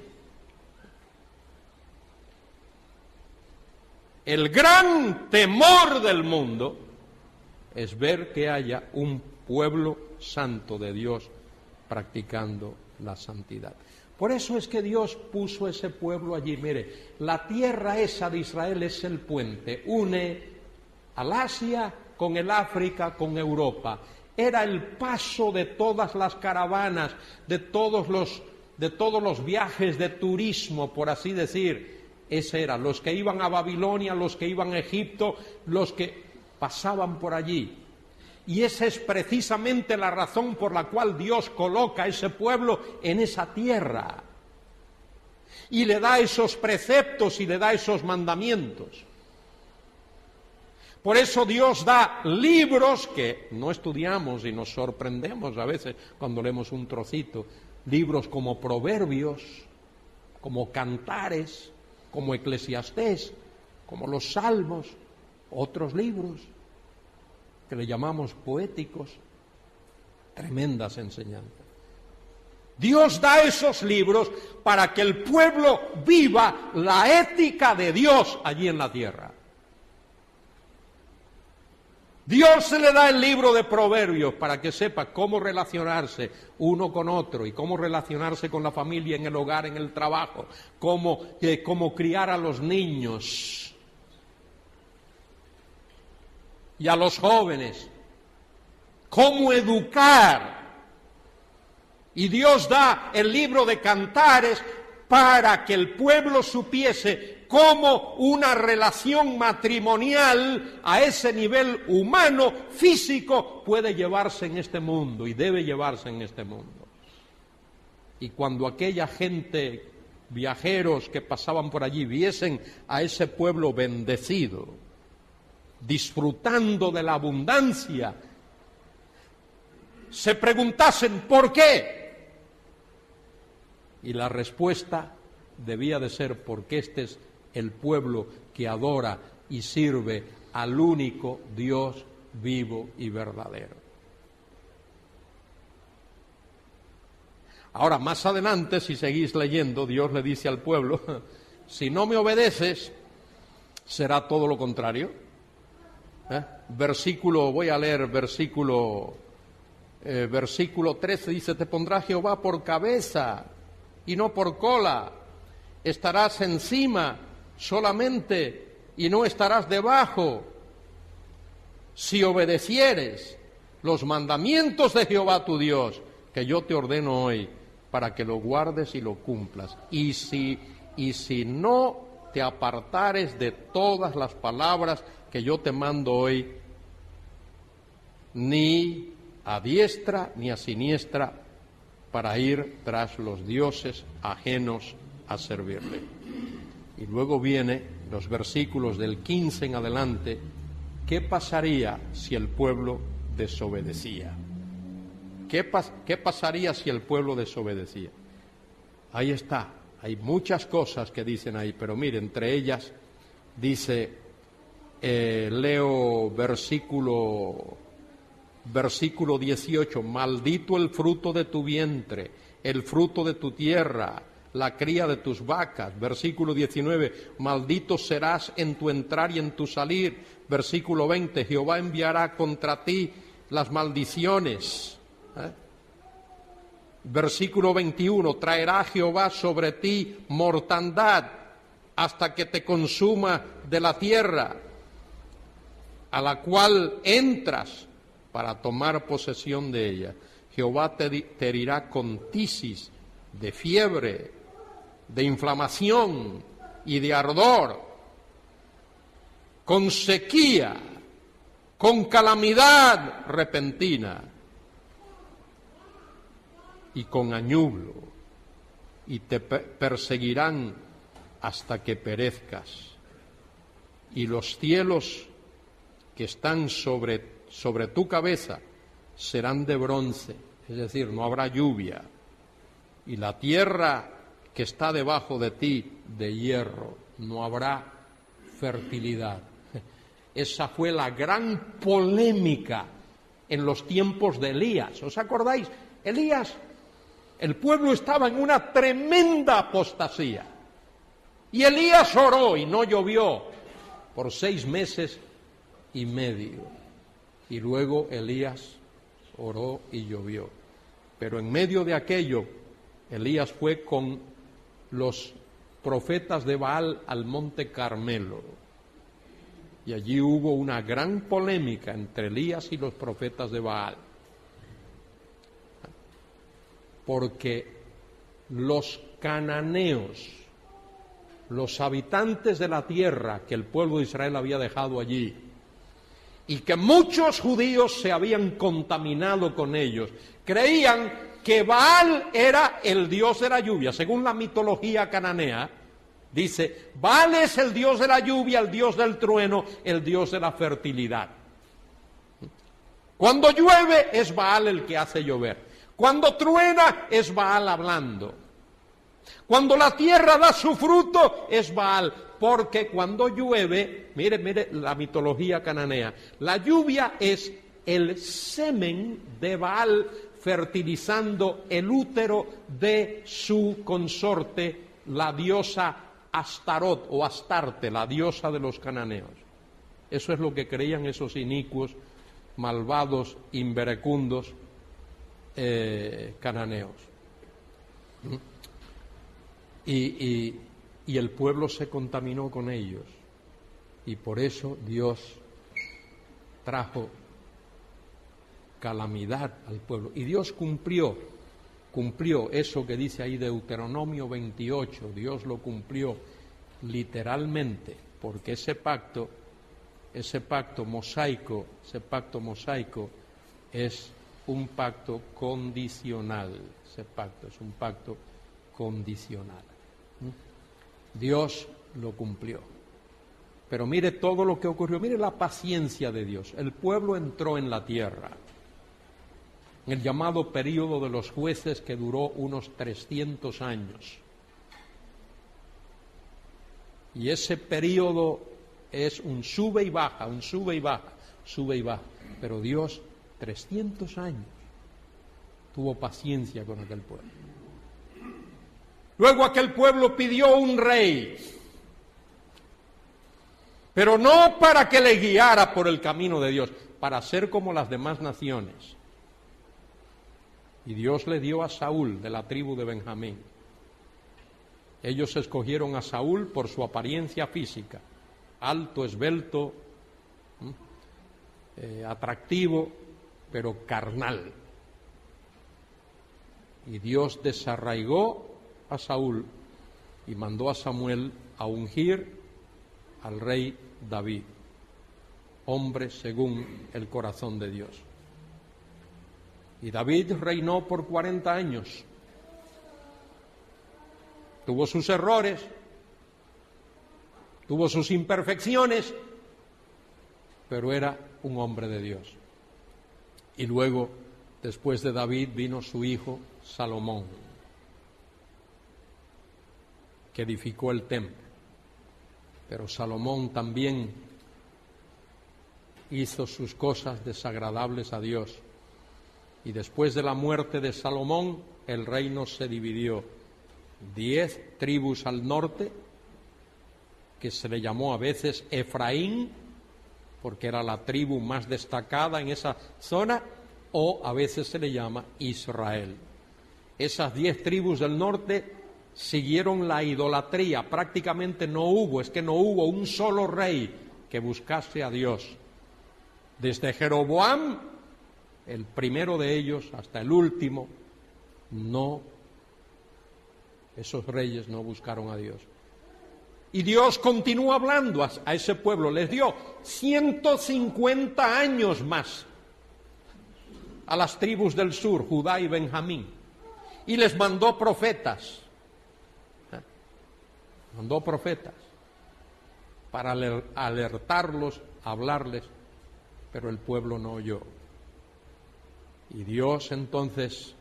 El gran temor del mundo es ver que haya un pueblo santo de Dios practicando la santidad. Por eso es que Dios puso ese pueblo allí. Mire, la tierra esa de Israel es el puente, une al Asia con el África, con Europa. Era el paso de todas las caravanas, de todos los viajes de turismo, por así decir. Ese era, los que iban a Babilonia, los que iban a Egipto, los que pasaban por allí. Y esa es precisamente la razón por la cual Dios coloca a ese pueblo en esa tierra. Y le da esos preceptos y le da esos mandamientos. Por eso Dios da libros que no estudiamos y nos sorprendemos a veces cuando leemos un trocito. Libros como Proverbios, como Cantares, como Eclesiastés, como los Salmos, otros libros que le llamamos poéticos, tremendas enseñanzas. Dios da esos libros para que el pueblo viva la ética de Dios allí en la tierra. Dios se le da el libro de Proverbios para que sepa cómo relacionarse uno con otro y cómo relacionarse con la familia, en el hogar, en el trabajo, cómo criar a los niños y a los jóvenes, cómo educar Y Dios da el libro de Cantares para que el pueblo supiese cómo una relación matrimonial a ese nivel humano, físico, puede llevarse en este mundo y debe llevarse en este mundo. Y cuando aquella gente, viajeros que pasaban por allí, viesen a ese pueblo bendecido, disfrutando de la abundancia, se preguntasen ¿por qué? Y la respuesta debía de ser porque este es el pueblo que adora y sirve al único Dios vivo y verdadero. Ahora, más adelante, si seguís leyendo, Dios le dice al pueblo, si no me obedeces, será todo lo contrario. Voy a leer versículo 13, dice, te pondrá Jehová por cabeza y no por cola, estarás encima solamente y no estarás debajo, si obedecieres los mandamientos de Jehová tu Dios, que yo te ordeno hoy, para que lo guardes y lo cumplas. Y si no te apartares de todas las palabras que yo te mando hoy, ni a diestra ni a siniestra, para ir tras los dioses ajenos a servirle. Y luego viene los versículos del 15 en adelante, ¿qué pasaría si el pueblo desobedecía? ¿Qué pasaría si el pueblo desobedecía? Ahí está, hay muchas cosas que dicen ahí, pero mire, entre ellas dice, leo versículo 18, maldito el fruto de tu vientre, el fruto de tu tierra, la cría de tus vacas. Versículo 19, maldito serás en tu entrar y en tu salir. Versículo 20, Jehová enviará contra ti las maldiciones. Versículo 21, traerá Jehová sobre ti mortandad hasta que te consuma de la tierra a la cual entras para tomar posesión de ella. Jehová te herirá con tisis, de fiebre, de inflamación y de ardor, con sequía, con calamidad repentina y con añublo, y te perseguirán hasta que perezcas. Y los cielos que están sobre tu cabeza serán de bronce, es decir, no habrá lluvia, y la tierra que está debajo de ti de hierro, no habrá fertilidad. Esa fue la gran polémica en los tiempos de Elías. ¿Os acordáis? Elías, el pueblo estaba en una tremenda apostasía, y Elías oró y no llovió por 6 meses y medio. Y luego Elías oró y llovió. Pero en medio de aquello, Elías fue con los profetas de Baal al monte Carmelo. Y allí hubo una gran polémica entre Elías y los profetas de Baal. Porque los cananeos, los habitantes de la tierra que el pueblo de Israel había dejado allí, y que muchos judíos se habían contaminado con ellos, creían que Baal era el dios de la lluvia. Según la mitología cananea, dice, Baal es el dios de la lluvia, el dios del trueno, el dios de la fertilidad. Cuando llueve es Baal el que hace llover. Cuando truena es Baal hablando. Cuando la tierra da su fruto es Baal, porque cuando llueve, mire la mitología cananea, la lluvia es el semen de Baal fertilizando el útero de su consorte, la diosa Astarot o Astarte, la diosa de los cananeos. Eso es lo que creían esos inicuos, malvados, inverecundos cananeos. Y el pueblo se contaminó con ellos, y por eso Dios trajo calamidad al pueblo. Y Dios cumplió cumplió eso que dice ahí Deuteronomio 28, Dios lo cumplió literalmente, porque ese pacto mosaico es un pacto condicional, ese pacto es un pacto condicional. Dios lo cumplió. Pero mire todo lo que ocurrió, mire la paciencia de Dios. El pueblo entró en la tierra, en el llamado período de los jueces, que duró unos 300 años. Y ese período es un sube y baja, un sube y baja, sube y baja. Pero Dios, 300 años, tuvo paciencia con aquel pueblo. Luego aquel pueblo pidió un rey, pero no para que le guiara por el camino de Dios, para ser como las demás naciones. Y Dios le dio a Saúl, de la tribu de Benjamín. Ellos escogieron a Saúl por su apariencia física, alto, esbelto, atractivo, pero carnal. Y Dios desarraigó a Saúl y mandó a Samuel a ungir al rey David, hombre según el corazón de Dios. Y David reinó por 40 años. Tuvo sus errores, tuvo sus imperfecciones, pero era un hombre de Dios. Y luego, después de David, vino su hijo Salomón, que edificó el templo. Pero Salomón también hizo sus cosas desagradables a Dios. Y después de la muerte de Salomón, el reino se dividió. 10 tribus al norte, que se le llamó a veces Efraín, porque era la tribu más destacada en esa zona, o a veces se le llama Israel. Esas 10 tribus del norte siguieron la idolatría, prácticamente no hubo un solo rey que buscase a Dios. Desde Jeroboam, el primero de ellos, hasta el último, esos reyes no buscaron a Dios. Y Dios continúa hablando a ese pueblo, les dio 150 años más a las tribus del sur, Judá y Benjamín, y les mandó profetas. Mandó profetas para alertarlos, hablarles, pero el pueblo no oyó. Y Dios entonces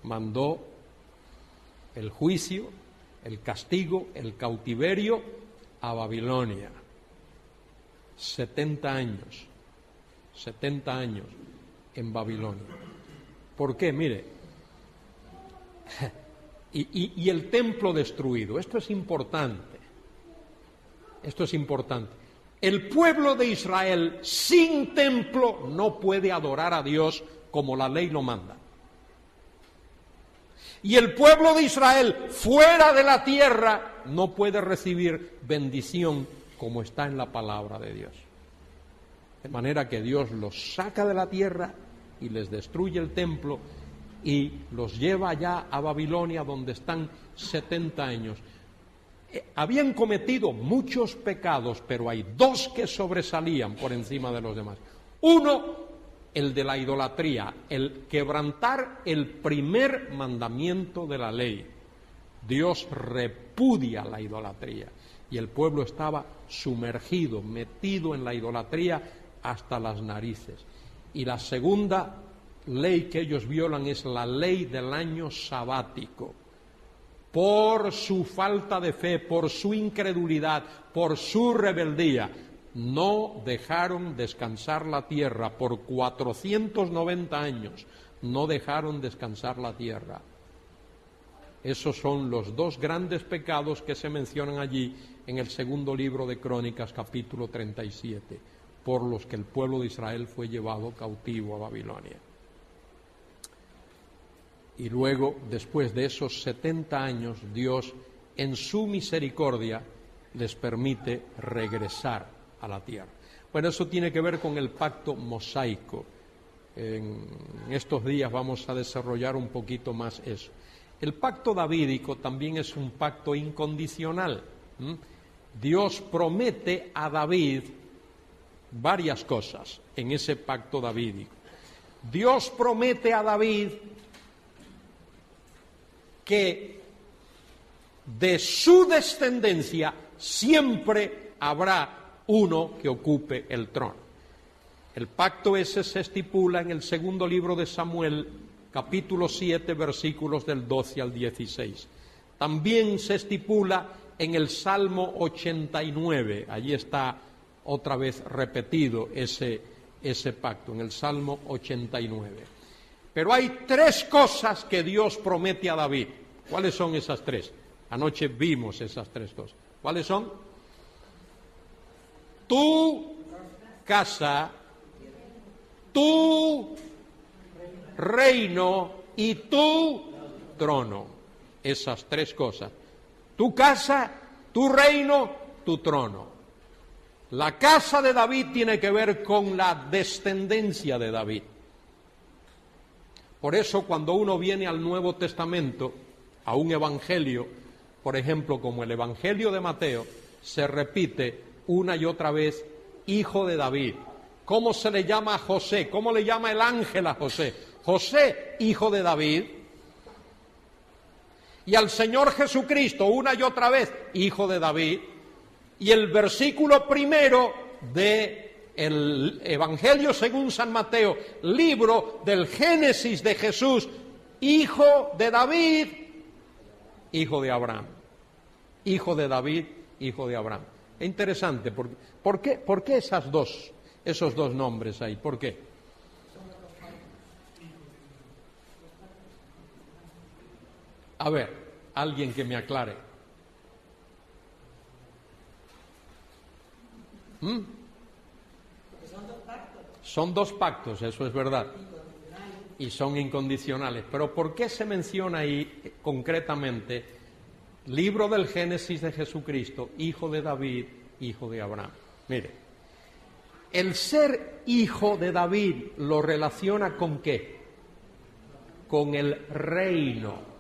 mandó el juicio, el castigo, el cautiverio a Babilonia. 70 años en Babilonia. ¿Por qué? Mire, y el templo destruido. Esto es importante. El pueblo de Israel sin templo no puede adorar a Dios como la ley lo manda. Y el pueblo de Israel fuera de la tierra no puede recibir bendición como está en la palabra de Dios. De manera que Dios los saca de la tierra y les destruye el templo y los lleva allá a Babilonia, donde están 70 años. Habían cometido muchos pecados, pero hay 2 que sobresalían por encima de los demás. Uno, el de la idolatría, el quebrantar el primer mandamiento de la ley. Dios repudia la idolatría y el pueblo estaba sumergido, metido en la idolatría hasta las narices. Y la segunda ley que ellos violan es la ley del año sabático. Por su falta de fe, por su incredulidad, por su rebeldía, no dejaron descansar la tierra por 490 años, no dejaron descansar la tierra. Esos son los 2 grandes pecados que se mencionan allí en el segundo libro de Crónicas, capítulo 37, por los que el pueblo de Israel fue llevado cautivo a Babilonia. Y luego, después de esos 70 años, Dios, en su misericordia, les permite regresar a la tierra. Bueno, eso tiene que ver con el pacto mosaico. En estos días vamos a desarrollar un poquito más eso. El pacto davídico también es un pacto incondicional. Dios promete a David varias cosas en ese pacto davídico. Dios promete a David que de su descendencia siempre habrá uno que ocupe el trono. El pacto ese se estipula en el segundo libro de Samuel, capítulo 7, versículos del 12 al 16. También se estipula en el Salmo 89, allí está otra vez repetido ese pacto, en el Salmo 89. Pero hay tres cosas que Dios promete a David. ¿Cuáles son esas tres? Anoche vimos esas tres cosas. ¿Cuáles son? Tu casa, tu reino y tu trono. Esas tres cosas. Tu casa, tu reino, tu trono. La casa de David tiene que ver con la descendencia de David. Por eso cuando uno viene al Nuevo Testamento, a un evangelio, por ejemplo, como el Evangelio de Mateo, se repite una y otra vez, hijo de David. ¿Cómo se le llama a José? ¿Cómo le llama el ángel a José? José, hijo de David. Y al Señor Jesucristo, una y otra vez, hijo de David. Y el versículo primero del Evangelio según San Mateo, libro del Génesis de Jesús, hijo de David, hijo de Abraham. Hijo de David, hijo de Abraham. Es interesante, ¿por qué esos dos nombres ahí? ¿Por qué? A ver, alguien que me aclare. Son dos pactos, eso es verdad. Y son incondicionales. Pero ¿por qué se menciona ahí concretamente libro del Génesis de Jesucristo, hijo de David, hijo de Abraham? Mire, el ser hijo de David lo relaciona ¿con qué? Con el reino.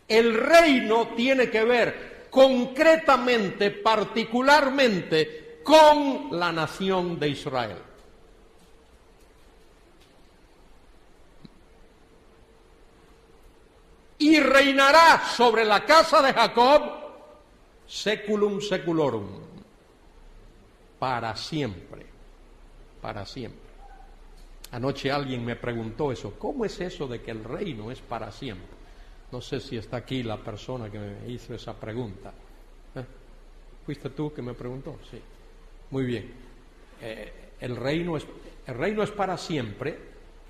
El reino tiene que ver concretamente, particularmente, con la nación de Israel. Y reinará sobre la casa de Jacob seculum seculorum, para siempre, para siempre. Anoche alguien me preguntó eso, ¿cómo es eso de que el reino es para siempre? No sé si está aquí la persona que me hizo esa pregunta. ¿Fuiste tú que me preguntó? Sí. Muy bien. El reino es para siempre,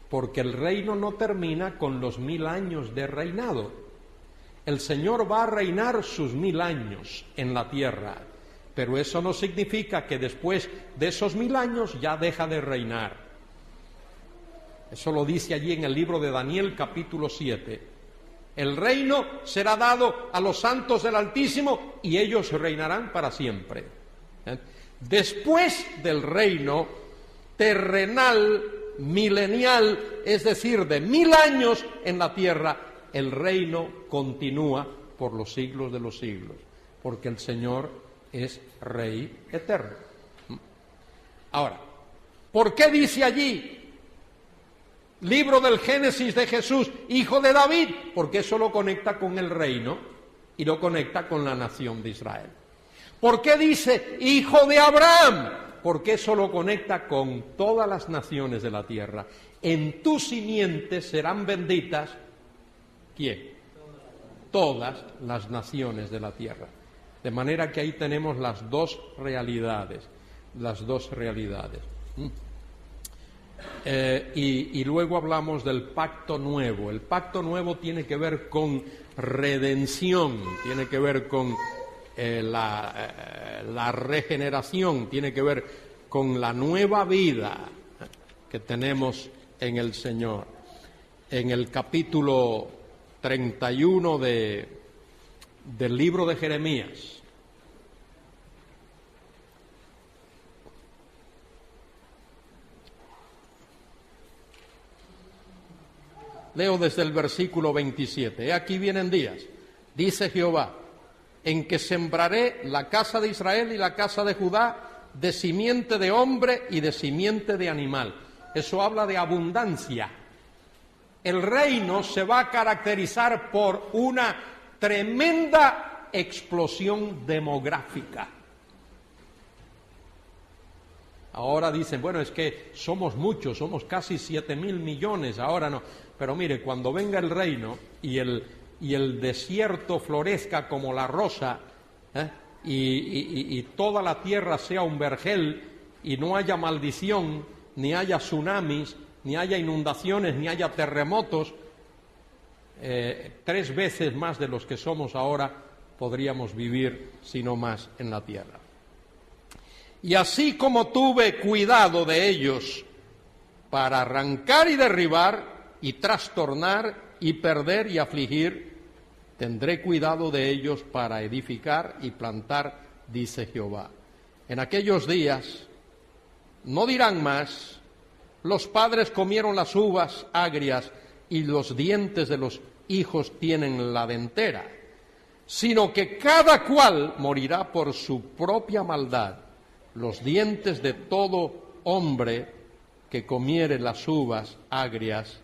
porque el reino no termina con los 1000 años de reinado. El Señor va a reinar sus 1000 años en la tierra, pero eso no significa que después de esos 1000 años ya deja de reinar. Eso lo dice allí en el libro de Daniel, capítulo 7. El reino será dado a los santos del Altísimo y ellos reinarán para siempre. Después del reino terrenal, milenial, es decir, de 1000 años en la tierra, el reino continúa por los siglos de los siglos, porque el Señor es Rey eterno. Ahora, ¿por qué dice allí libro del Génesis de Jesús, hijo de David? Porque eso lo conecta con el reino y lo conecta con la nación de Israel. ¿Por qué dice hijo de Abraham? Porque eso lo conecta con todas las naciones de la tierra. En tu simiente serán benditas, ¿quién? Todas las naciones de la tierra. De manera que ahí tenemos las dos realidades, Y luego hablamos del pacto nuevo. El pacto nuevo tiene que ver con redención, tiene que ver con la regeneración, tiene que ver con la nueva vida que tenemos en el Señor. En el capítulo 31 del libro de Jeremías, leo desde el versículo 27. He aquí vienen días, dice Jehová, en que sembraré la casa de Israel y la casa de Judá de simiente de hombre y de simiente de animal. Eso habla de abundancia. El reino se va a caracterizar por una tremenda explosión demográfica. Ahora dicen, bueno, es que somos muchos, somos casi 7.000 millones, ahora no. Pero mire, cuando venga el reino y el desierto florezca como la rosa, y toda la tierra sea un vergel, y no haya maldición, ni haya tsunamis, ni haya inundaciones, ni haya terremotos, 3 veces más de los que somos ahora podríamos vivir, si no más, en la tierra. Y así como tuve cuidado de ellos para arrancar y derribar y trastornar y perder y afligir, tendré cuidado de ellos para edificar y plantar, dice Jehová. En aquellos días no dirán más, los padres comieron las uvas agrias y los dientes de los hijos tienen la dentera, sino que cada cual morirá por su propia maldad. Los dientes de todo hombre que comiere las uvas agrias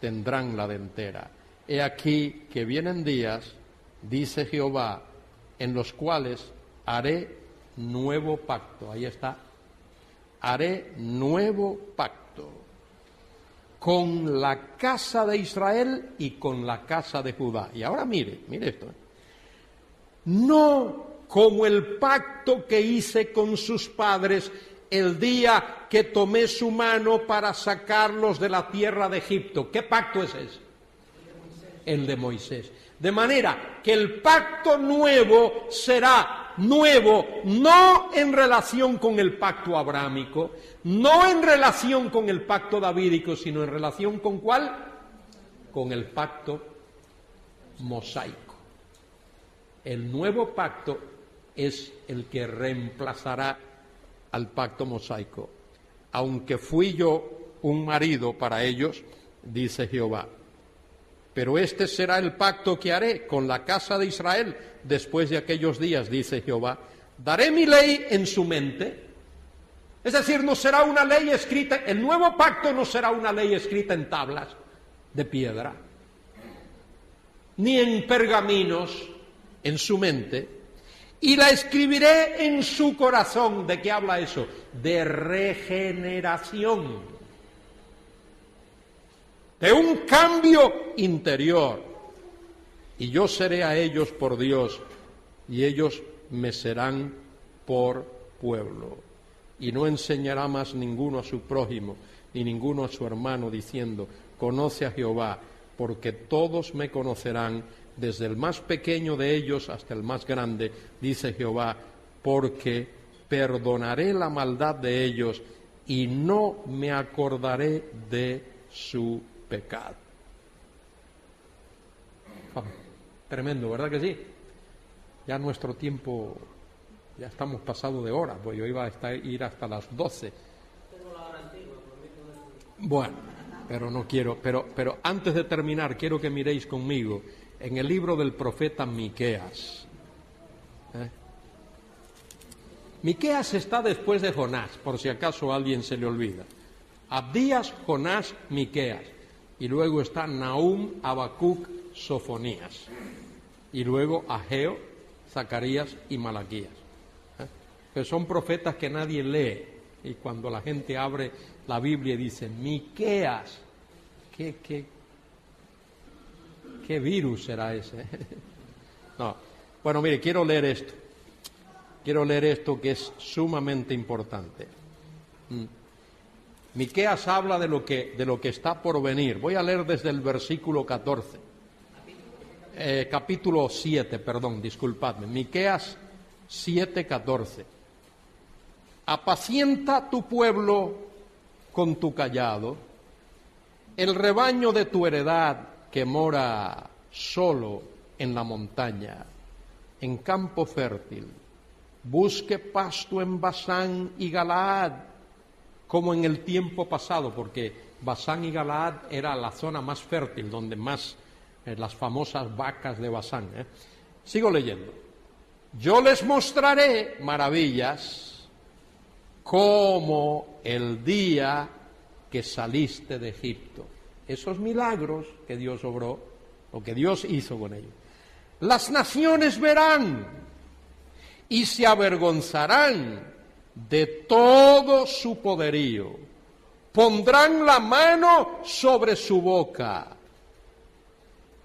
tendrán la dentera. He aquí que vienen días, dice Jehová, en los cuales haré nuevo pacto. Ahí está. Haré nuevo pacto con la casa de Israel y con la casa de Judá. Y ahora mire esto. No como el pacto que hice con sus padres el día que tomé su mano para sacarlos de la tierra de Egipto. ¿Qué pacto es ese? El de Moisés. De manera que el pacto nuevo será nuevo, no en relación con el pacto abrámico, no en relación con el pacto davídico, sino en relación con ¿cuál? Con el pacto mosaico. El nuevo pacto es el que reemplazará al pacto mosaico. Aunque fui yo un marido para ellos, dice Jehová. Pero este será el pacto que haré con la casa de Israel después de aquellos días, dice Jehová. Daré mi ley en su mente. Es decir, no será una ley escrita, el nuevo pacto no será una ley escrita en tablas de piedra, ni en pergaminos, en su mente. Y la escribiré en su corazón. ¿De qué habla eso? De regeneración, de un cambio interior. Y yo seré a ellos por Dios, y ellos me serán por pueblo. Y no enseñará más ninguno a su prójimo, ni ninguno a su hermano, diciendo, conoce a Jehová, porque todos me conocerán, desde el más pequeño de ellos hasta el más grande, dice Jehová, porque perdonaré la maldad de ellos y no me acordaré de su pecado. Tremendo, ¿verdad que sí? Ya nuestro tiempo, ya estamos pasados de hora, pues yo iba a ir hasta las 12. Bueno, pero no quiero, pero antes de terminar, quiero que miréis conmigo en el libro del profeta Miqueas. Miqueas está después de Jonás, por si acaso a alguien se le olvida. Abdías, Jonás, Miqueas. Y luego está Nahum, Habacuc, Sofonías. Y luego Ageo, Zacarías y Malaquías. Pero son profetas que nadie lee. Y cuando la gente abre la Biblia y dice, Miqueas, ¿qué virus será ese? No. Bueno, mire, quiero leer esto. Quiero leer esto que es sumamente importante. Miqueas habla de lo que está por venir. Voy a leer desde el versículo 14. Capítulo 7, perdón, disculpadme. Miqueas 7:14. Apacienta tu pueblo con tu cayado, el rebaño de tu heredad que mora solo en la montaña, en campo fértil. Busque pasto en Basán y Galaad, como en el tiempo pasado, porque Basán y Galaad era la zona más fértil, donde más las famosas vacas de Basán. Sigo leyendo. Yo les mostraré maravillas como el día que saliste de Egipto. Esos milagros que Dios obró, o que Dios hizo con ellos. Las naciones verán y se avergonzarán de todo su poderío. Pondrán la mano sobre su boca,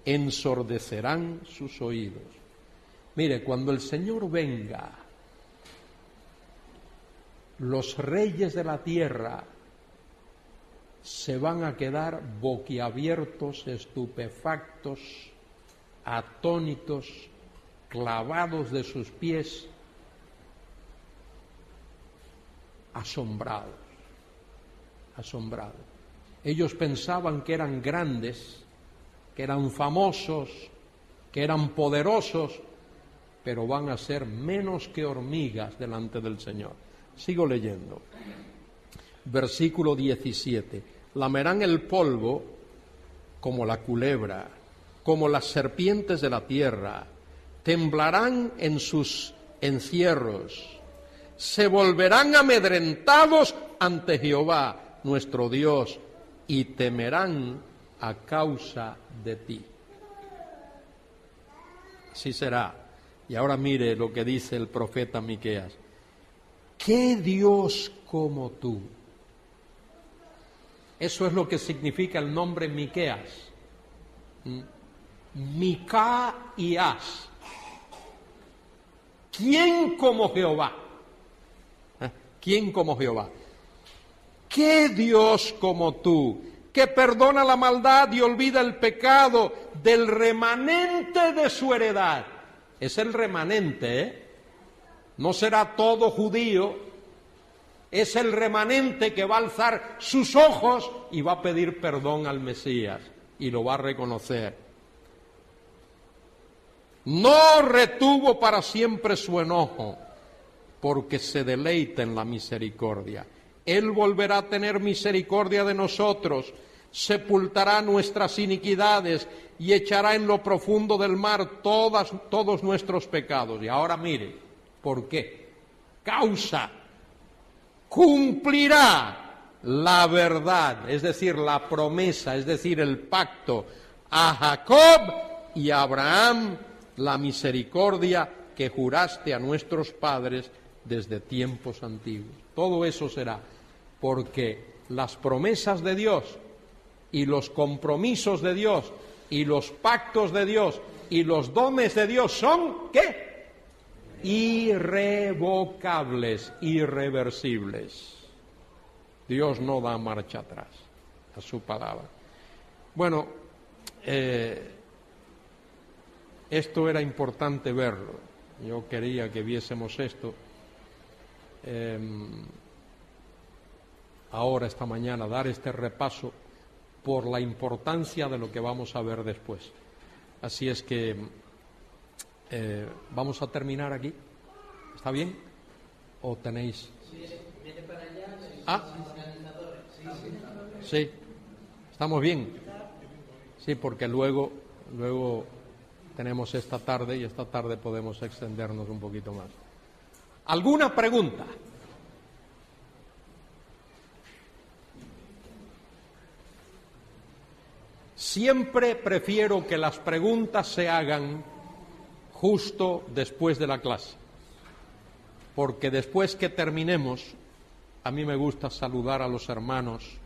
ensordecerán sus oídos. Mire, cuando el Señor venga, los reyes de la tierra se van a quedar boquiabiertos, estupefactos, atónitos, clavados de sus pies, asombrados. Ellos pensaban que eran grandes, que eran famosos, que eran poderosos, pero van a ser menos que hormigas delante del Señor. Sigo leyendo. Versículo 17. Lamerán el polvo como la culebra, como las serpientes de la tierra, temblarán en sus encierros, se volverán amedrentados ante Jehová, nuestro Dios, y temerán a causa de ti. Así será. Y ahora mire lo que dice el profeta Miqueas. ¿Qué Dios como tú? Eso es lo que significa el nombre Miqueas. Micaías. ¿Quién como Jehová? ¿Quién como Jehová? ¿Qué Dios como tú, que perdona la maldad y olvida el pecado del remanente de su heredad? Es el remanente, No será todo judío, es el remanente que va a alzar sus ojos y va a pedir perdón al Mesías y lo va a reconocer. No retuvo para siempre su enojo, porque se deleita en la misericordia. Él volverá a tener misericordia de nosotros, sepultará nuestras iniquidades y echará en lo profundo del mar todos nuestros pecados. Y ahora mire, ¿por qué? Causa, cumplirá la verdad, es decir, la promesa, es decir, el pacto a Jacob y a Abraham, la misericordia que juraste a nuestros padres desde tiempos antiguos. Todo eso será porque las promesas de Dios y los compromisos de Dios y los pactos de Dios y los dones de Dios son, ¿qué? Irrevocables, irreversibles. Dios no da marcha atrás a su palabra. Bueno, esto era importante verlo. Yo quería que viésemos esto ahora, esta mañana, dar este repaso por la importancia de lo que vamos a ver después. Así es que vamos a terminar aquí. ¿Está bien? ¿O tenéis? Viene para allá, Sí. ¿Estamos bien? Sí, porque luego tenemos esta tarde y esta tarde podemos extendernos un poquito más. ¿Alguna pregunta? Siempre prefiero que las preguntas se hagan justo después de la clase, porque después que terminemos, a mí me gusta saludar a los hermanos,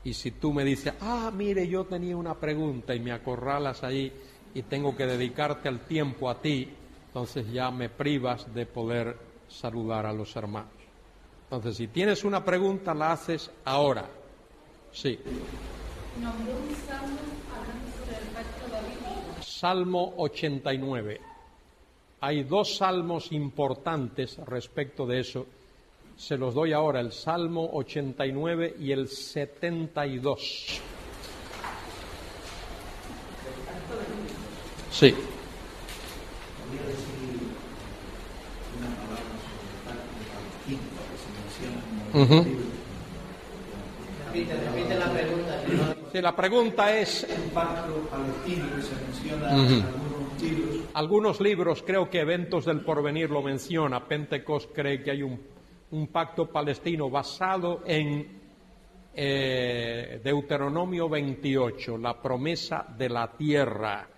y si tú me dices, mire, yo tenía una pregunta y me acorralas ahí y tengo que dedicarte el tiempo a ti, entonces ya me privas de poder saludar a los hermanos. Entonces, si tienes una pregunta, la haces ahora. Sí. Nombró un salmo hablando sobre el pacto davídico. Salmo 89. Hay dos salmos importantes respecto de eso. Se los doy ahora, el Salmo 89 y el 72. Sí. Podría decir una palabra sobre el pacto de Davídico que se menciona en el libro. Repite la Si la pregunta es... Un pacto palestino que se menciona Ujú. en algunos libros. Algunos libros, creo que Eventos del Porvenir lo menciona, Pentecost cree que hay un pacto palestino basado en Deuteronomio 28, la promesa de la tierra.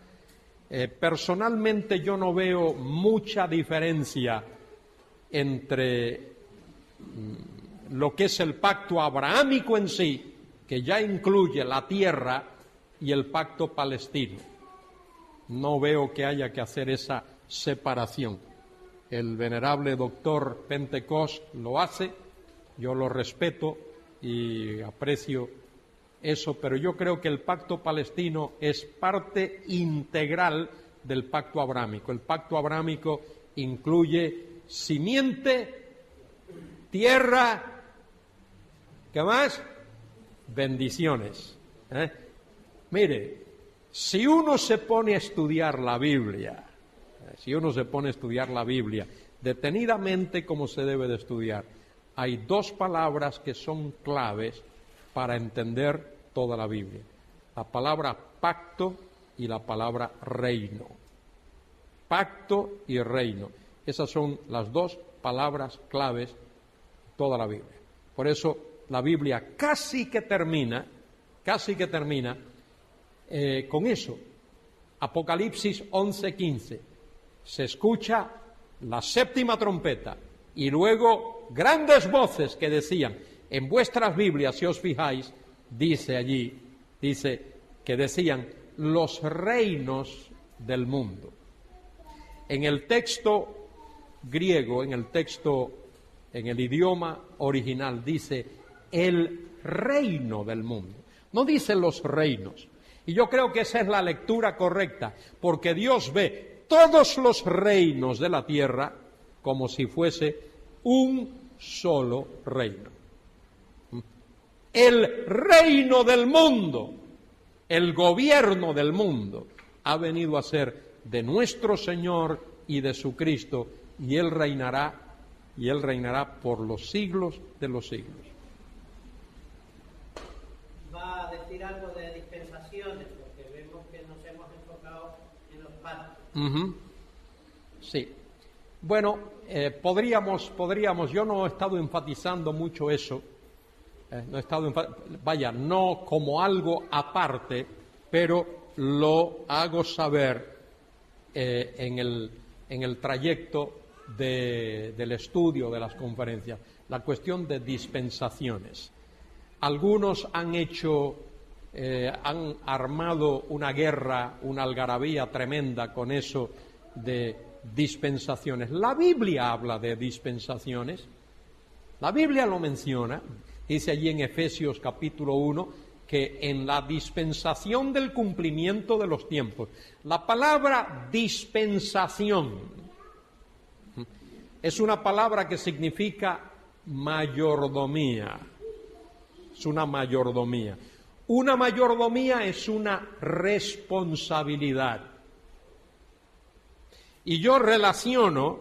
Personalmente yo no veo mucha diferencia entre lo que es el pacto abrahámico en sí, que ya incluye la tierra, y el pacto palestino. No veo que haya que hacer esa separación. El venerable doctor Pentecost lo hace, yo lo respeto y aprecio eso, pero yo creo que el pacto palestino es parte integral del pacto abrámico. El pacto abrámico incluye simiente, tierra, ¿qué más? Bendiciones. Mire, si uno se pone a estudiar la Biblia, detenidamente como se debe de estudiar, hay dos palabras que son claves para entender toda la Biblia. La palabra pacto y la palabra reino. Pacto y reino. Esas son las dos palabras claves de toda la Biblia. Por eso la Biblia casi que termina con eso. Apocalipsis 11:15. Se escucha la séptima trompeta y luego grandes voces que decían, en vuestras Biblias, si os fijáis, dice que decían los reinos del mundo. En el texto griego, en el idioma original, dice el reino del mundo. No dice los reinos. Y yo creo que esa es la lectura correcta, porque Dios ve todos los reinos de la tierra como si fuese un solo reino. El reino del mundo, el gobierno del mundo, ha venido a ser de nuestro Señor y de su Cristo, y Él reinará por los siglos de los siglos. Va a decir algo de dispensaciones, porque vemos que nos hemos enfocado en los pactos. Uh-huh. Sí. Bueno, podríamos, yo no he estado enfatizando mucho eso, no como algo aparte, pero lo hago saber en el trayecto del estudio de las conferencias, la cuestión de dispensaciones. Algunos han armado una guerra, una algarabía tremenda con eso de dispensaciones. La Biblia habla de dispensaciones, la Biblia lo menciona, dice allí en Efesios capítulo 1 que en la dispensación del cumplimiento de los tiempos, la palabra dispensación es una palabra que significa mayordomía, es una mayordomía. Una mayordomía es una responsabilidad. Y yo relaciono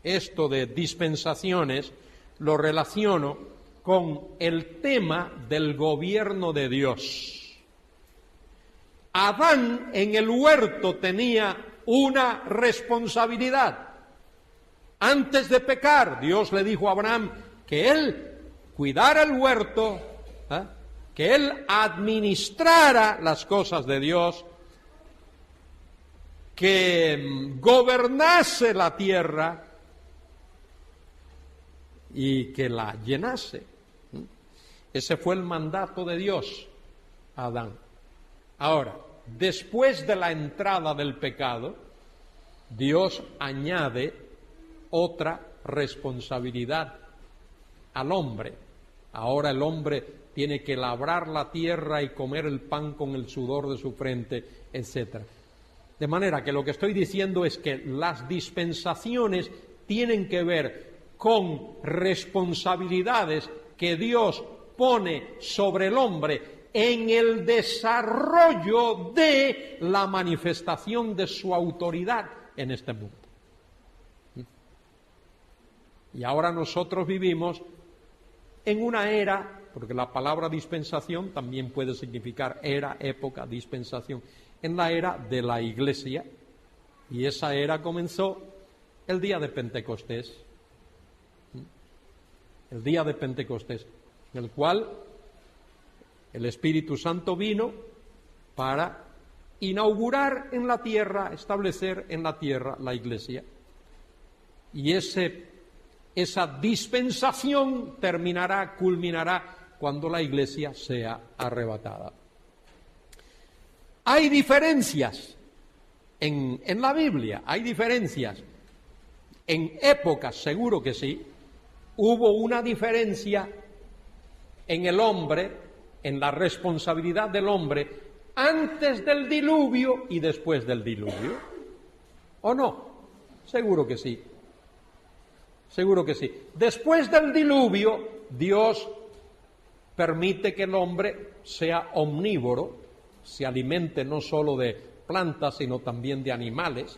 esto de dispensaciones, lo relaciono con el tema del gobierno de Dios. Adán en el huerto tenía una responsabilidad. Antes de pecar, Dios le dijo a Abraham que él cuidara el huerto, que él administrara las cosas de Dios, que gobernase la tierra y que la llenase. Ese fue el mandato de Dios a Adán. Ahora, después de la entrada del pecado, Dios añade otra responsabilidad al hombre. Ahora el hombre tiene que labrar la tierra y comer el pan con el sudor de su frente, etc. De manera que lo que estoy diciendo es que las dispensaciones tienen que ver con responsabilidades que Dios pone sobre el hombre en el desarrollo de la manifestación de su autoridad en este mundo. Y ahora nosotros vivimos en una era porque la palabra dispensación también puede significar era, época, dispensación, en la era de la Iglesia, y esa era comenzó el día de Pentecostés, el día de Pentecostés, en el cual el Espíritu Santo vino para inaugurar en la tierra, establecer en la tierra la Iglesia. Y esa dispensación terminará, culminará cuando la Iglesia sea arrebatada. Hay diferencias en la Biblia, hay diferencias. En épocas, seguro que sí, hubo una diferencia en el hombre, en la responsabilidad del hombre, antes del diluvio y después del diluvio. ¿O no? Seguro que sí. Seguro que sí. Después del diluvio, Dios permite que el hombre sea omnívoro, se alimente no solo de plantas, sino también de animales.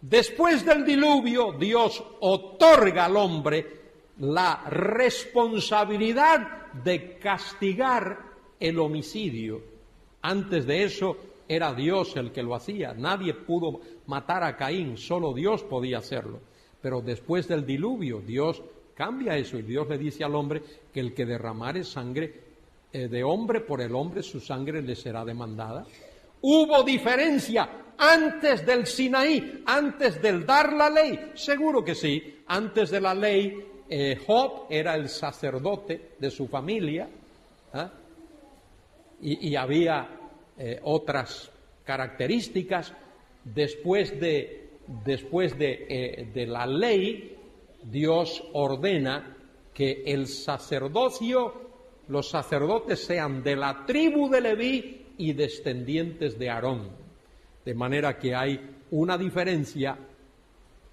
Después del diluvio, Dios otorga al hombre la responsabilidad de castigar el homicidio. Antes de eso era Dios el que lo hacía. Nadie pudo matar a Caín, solo Dios podía hacerlo. Pero después del diluvio, Dios cambia eso y Dios le dice al hombre que el que derramare sangre de hombre por el hombre, su sangre le será demandada. Hubo diferencia antes del Sinaí, antes del dar la ley. Seguro que sí. Antes de la ley, Job era el sacerdote de su familia, y había otras características. Después de la ley, Dios ordena que el sacerdocio, los sacerdotes sean de la tribu de Leví y descendientes de Aarón. De manera que hay una diferencia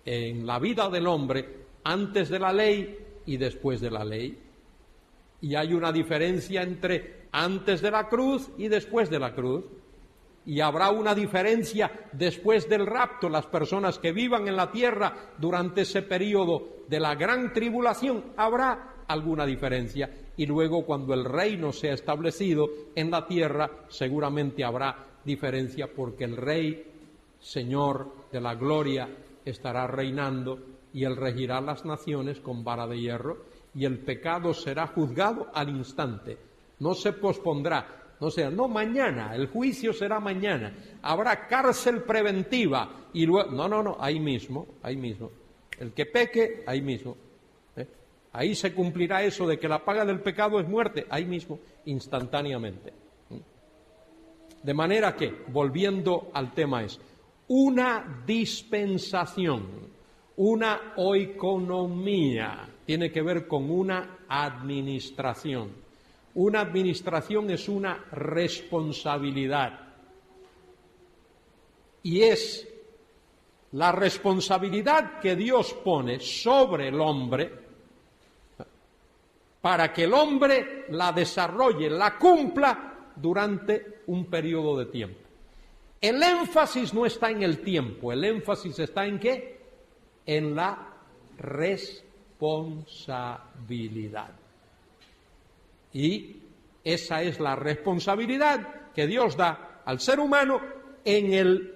en la vida del hombre antes de la ley y después de la ley. Y hay una diferencia entre antes de la cruz y después de la cruz. Y habrá una diferencia después del rapto. Las personas que vivan en la tierra durante ese periodo de la gran tribulación, habrá alguna diferencia. Y luego, cuando el reino sea establecido en la tierra, seguramente habrá diferencia, porque el Rey, Señor de la gloria, estará reinando y Él regirá las naciones con vara de hierro, y el pecado será juzgado al instante. No se pospondrá. No, mañana, el juicio será mañana, habrá cárcel preventiva y luego, no, ahí mismo, el que peque, ahí mismo, ahí se cumplirá eso de que la paga del pecado es muerte, ahí mismo, instantáneamente. De manera que, volviendo al tema, es una dispensación, una oikonomía, tiene que ver con una administración. Una administración es una responsabilidad, y es la responsabilidad que Dios pone sobre el hombre para que el hombre la desarrolle, la cumpla durante un periodo de tiempo. El énfasis no está en el tiempo, el énfasis está en ¿qué? En la responsabilidad. Y esa es la responsabilidad que Dios da al ser humano en el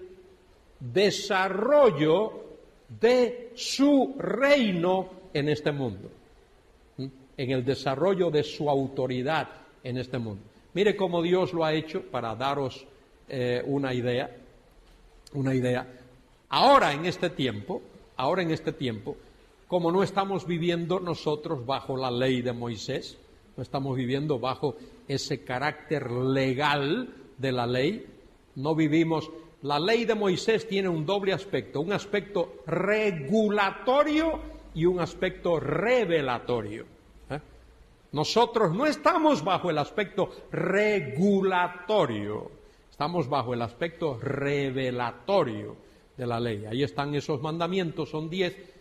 desarrollo de su reino en este mundo, en el desarrollo de su autoridad en este mundo. Mire cómo Dios lo ha hecho, para daros una idea. Ahora en este tiempo, como no estamos viviendo nosotros bajo la ley de Moisés, no estamos viviendo bajo ese carácter legal de la ley, no vivimos. La ley de Moisés tiene un doble aspecto, un aspecto regulatorio y un aspecto revelatorio. Nosotros no estamos bajo el aspecto regulatorio, estamos bajo el aspecto revelatorio de la ley. Ahí están esos mandamientos, son 10,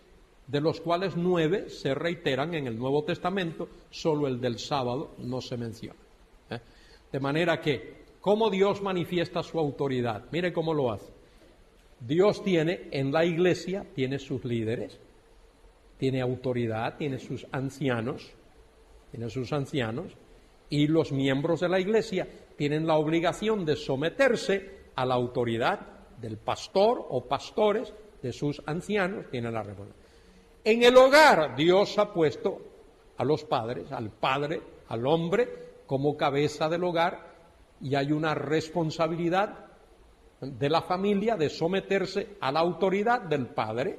de los cuales 9 se reiteran en el Nuevo Testamento, solo el del sábado no se menciona. De manera que, ¿cómo Dios manifiesta su autoridad? Mire cómo lo hace. Dios tiene en la iglesia, tiene sus líderes, tiene autoridad, tiene sus ancianos, tiene sus ancianos, y los miembros de la Iglesia tienen la obligación de someterse a la autoridad del pastor o pastores de sus ancianos, tienen la responsabilidad. En el hogar Dios ha puesto a los padres, al padre, al hombre, como cabeza del hogar, y hay una responsabilidad de la familia de someterse a la autoridad del padre.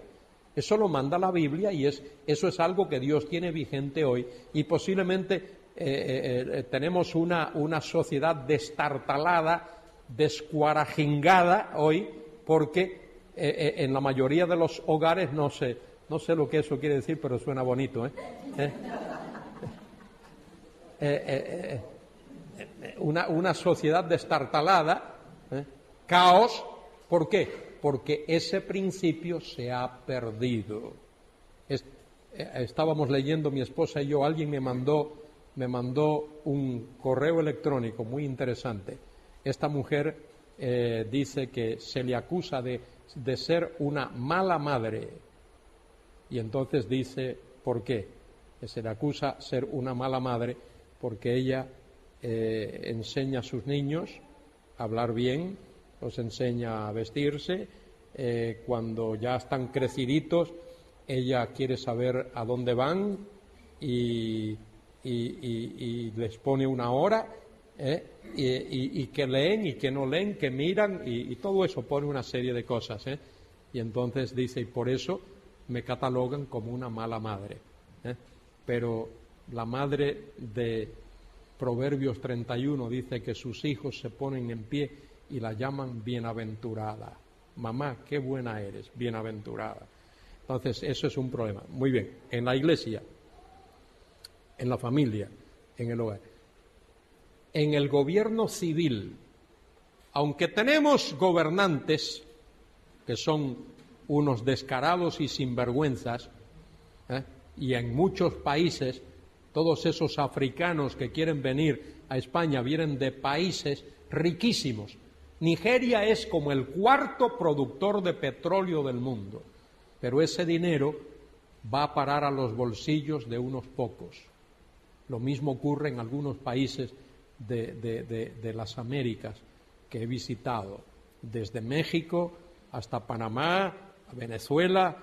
Eso lo manda la Biblia y eso es algo que Dios tiene vigente hoy, y posiblemente tenemos una sociedad destartalada, descuarajingada hoy, porque en la mayoría de los hogares, no sé lo que eso quiere decir, pero suena bonito, una sociedad destartalada, caos. ¿Por qué? Porque ese principio se ha perdido. Estábamos leyendo, mi esposa y yo, alguien me mandó un correo electrónico muy interesante. Esta mujer dice que se le acusa de ser una mala madre, y entonces dice ¿por qué? Que se le acusa de ser una mala madre porque ella enseña a sus niños a hablar bien, los enseña a vestirse, cuando ya están creciditos ella quiere saber a dónde van y les pone una hora, y que leen y que no leen, que miran, y todo eso, pone una serie de cosas, y entonces dice, y por eso me catalogan como una mala madre, pero la madre de Proverbios 31 dice que sus hijos se ponen en pie y la llaman bienaventurada. Mamá, qué buena eres, bienaventurada. Entonces, eso es un problema. Muy bien, en la iglesia, en la familia, en el hogar, en el gobierno civil, aunque tenemos gobernantes que son unos descarados y sinvergüenzas, y en muchos países, todos esos africanos que quieren venir a España vienen de países riquísimos. Nigeria es como el cuarto productor de petróleo del mundo, pero ese dinero va a parar a los bolsillos de unos pocos. Lo mismo ocurre en algunos países de las Américas que he visitado, desde México hasta Panamá, Venezuela,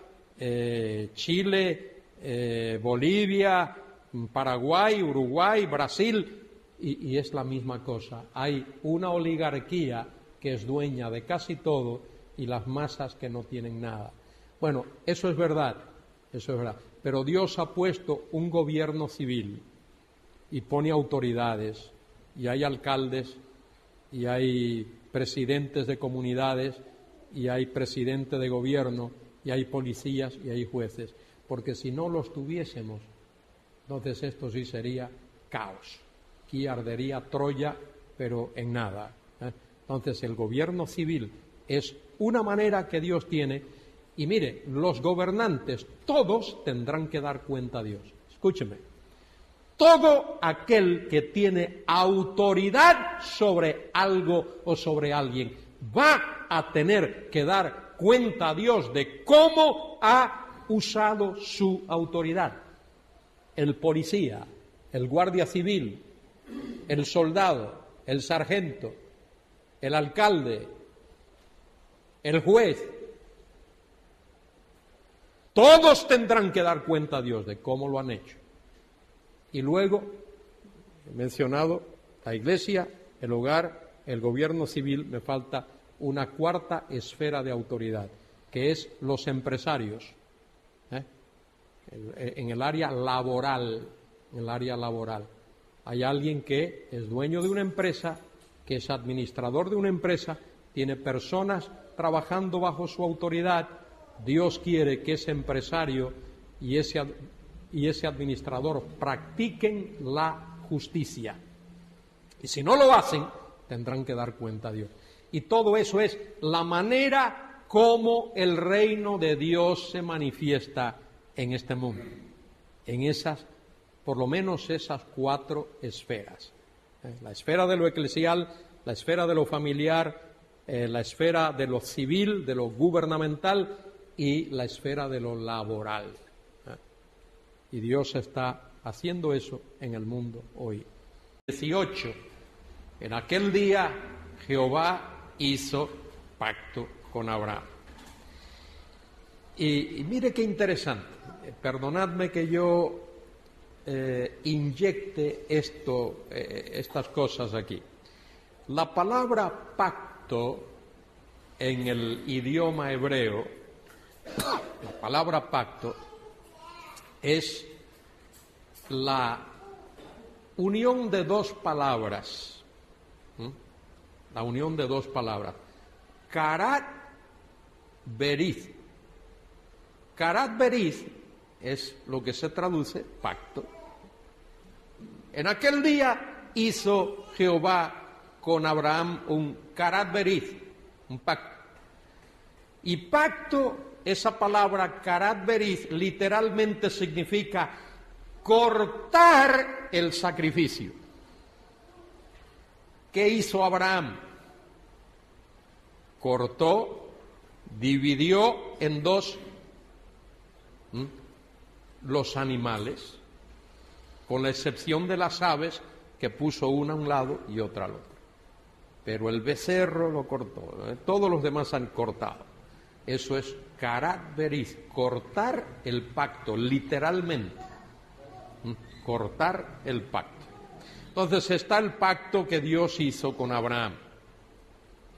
Chile, Bolivia, Paraguay, Uruguay, Brasil, y es la misma cosa. Hay una oligarquía que es dueña de casi todo y las masas que no tienen nada. Bueno, eso es verdad, pero Dios ha puesto un gobierno civil y pone autoridades, y hay alcaldes, y hay presidentes de comunidades, y hay presidente de gobierno, y hay policías, y hay jueces, porque si no los tuviésemos, entonces esto sí sería caos. Aquí ardería Troya, pero en nada. Entonces el gobierno civil es una manera que Dios tiene, y mire, los gobernantes todos tendrán que dar cuenta a Dios. Escúcheme, todo aquel que tiene autoridad sobre algo o sobre alguien va a tener que dar cuenta a Dios de cómo ha usado su autoridad. El policía, el guardia civil, el soldado, el sargento, el alcalde, el juez, todos tendrán que dar cuenta a Dios de cómo lo han hecho. Y luego, he mencionado la iglesia, el hogar, el gobierno civil, me falta una cuarta esfera de autoridad, que es los empresarios, en el área laboral, Hay alguien que es dueño de una empresa, que es administrador de una empresa, tiene personas trabajando bajo su autoridad. Dios quiere que ese empresario y ese administrador practiquen la justicia. Y si no lo hacen, tendrán que dar cuenta a Dios. Y todo eso es la manera como el reino de Dios se manifiesta en este mundo, en esas, por lo menos esas cuatro esferas. La esfera de lo eclesial, la esfera de lo familiar, la esfera de lo civil, de lo gubernamental y la esfera de lo laboral. Y Dios está haciendo eso en el mundo hoy. 18. En aquel día Jehová hizo pacto con Abraham. Y mire qué interesante. Perdonadme que yo inyecte estas cosas aquí. La palabra pacto en el idioma hebreo, la palabra pacto es la unión de dos palabras. La unión de dos palabras. Karat Berith. Karat Berith es lo que se traduce pacto. En aquel día hizo Jehová con Abraham un Karat Berith, un pacto. Y pacto, esa palabra Karat Berith, literalmente significa cortar el sacrificio. ¿Qué hizo Abraham? Cortó, dividió en dos los animales, con la excepción de las aves, que puso una a un lado y otra al otro. Pero el becerro lo cortó, todos los demás han cortado. Eso es Karat Berith, cortar el pacto, literalmente. Cortar el pacto. Entonces está el pacto que Dios hizo con Abraham.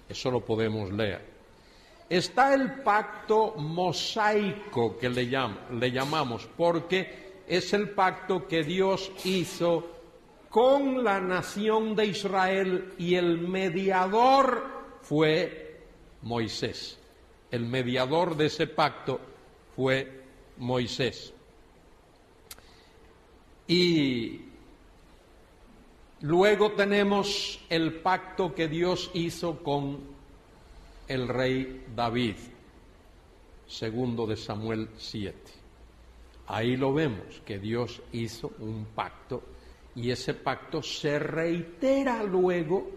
Eso lo podemos leer. Está el pacto mosaico que le llamamos, porque es el pacto que Dios hizo con la nación de Israel y el mediador fue Moisés. El mediador de ese pacto fue Moisés. Y luego tenemos el pacto que Dios hizo con el rey David, segundo de Samuel 7. Ahí lo vemos, que Dios hizo un pacto y ese pacto se reitera luego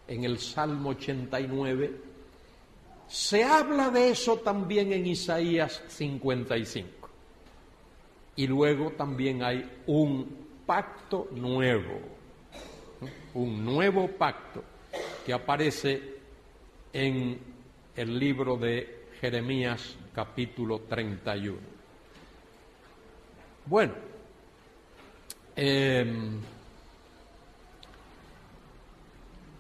en el Salmo 89. Se habla de eso también en Isaías 55. Y luego también hay un pacto nuevo, un nuevo pacto que aparece en el libro de Jeremías capítulo 31. Bueno,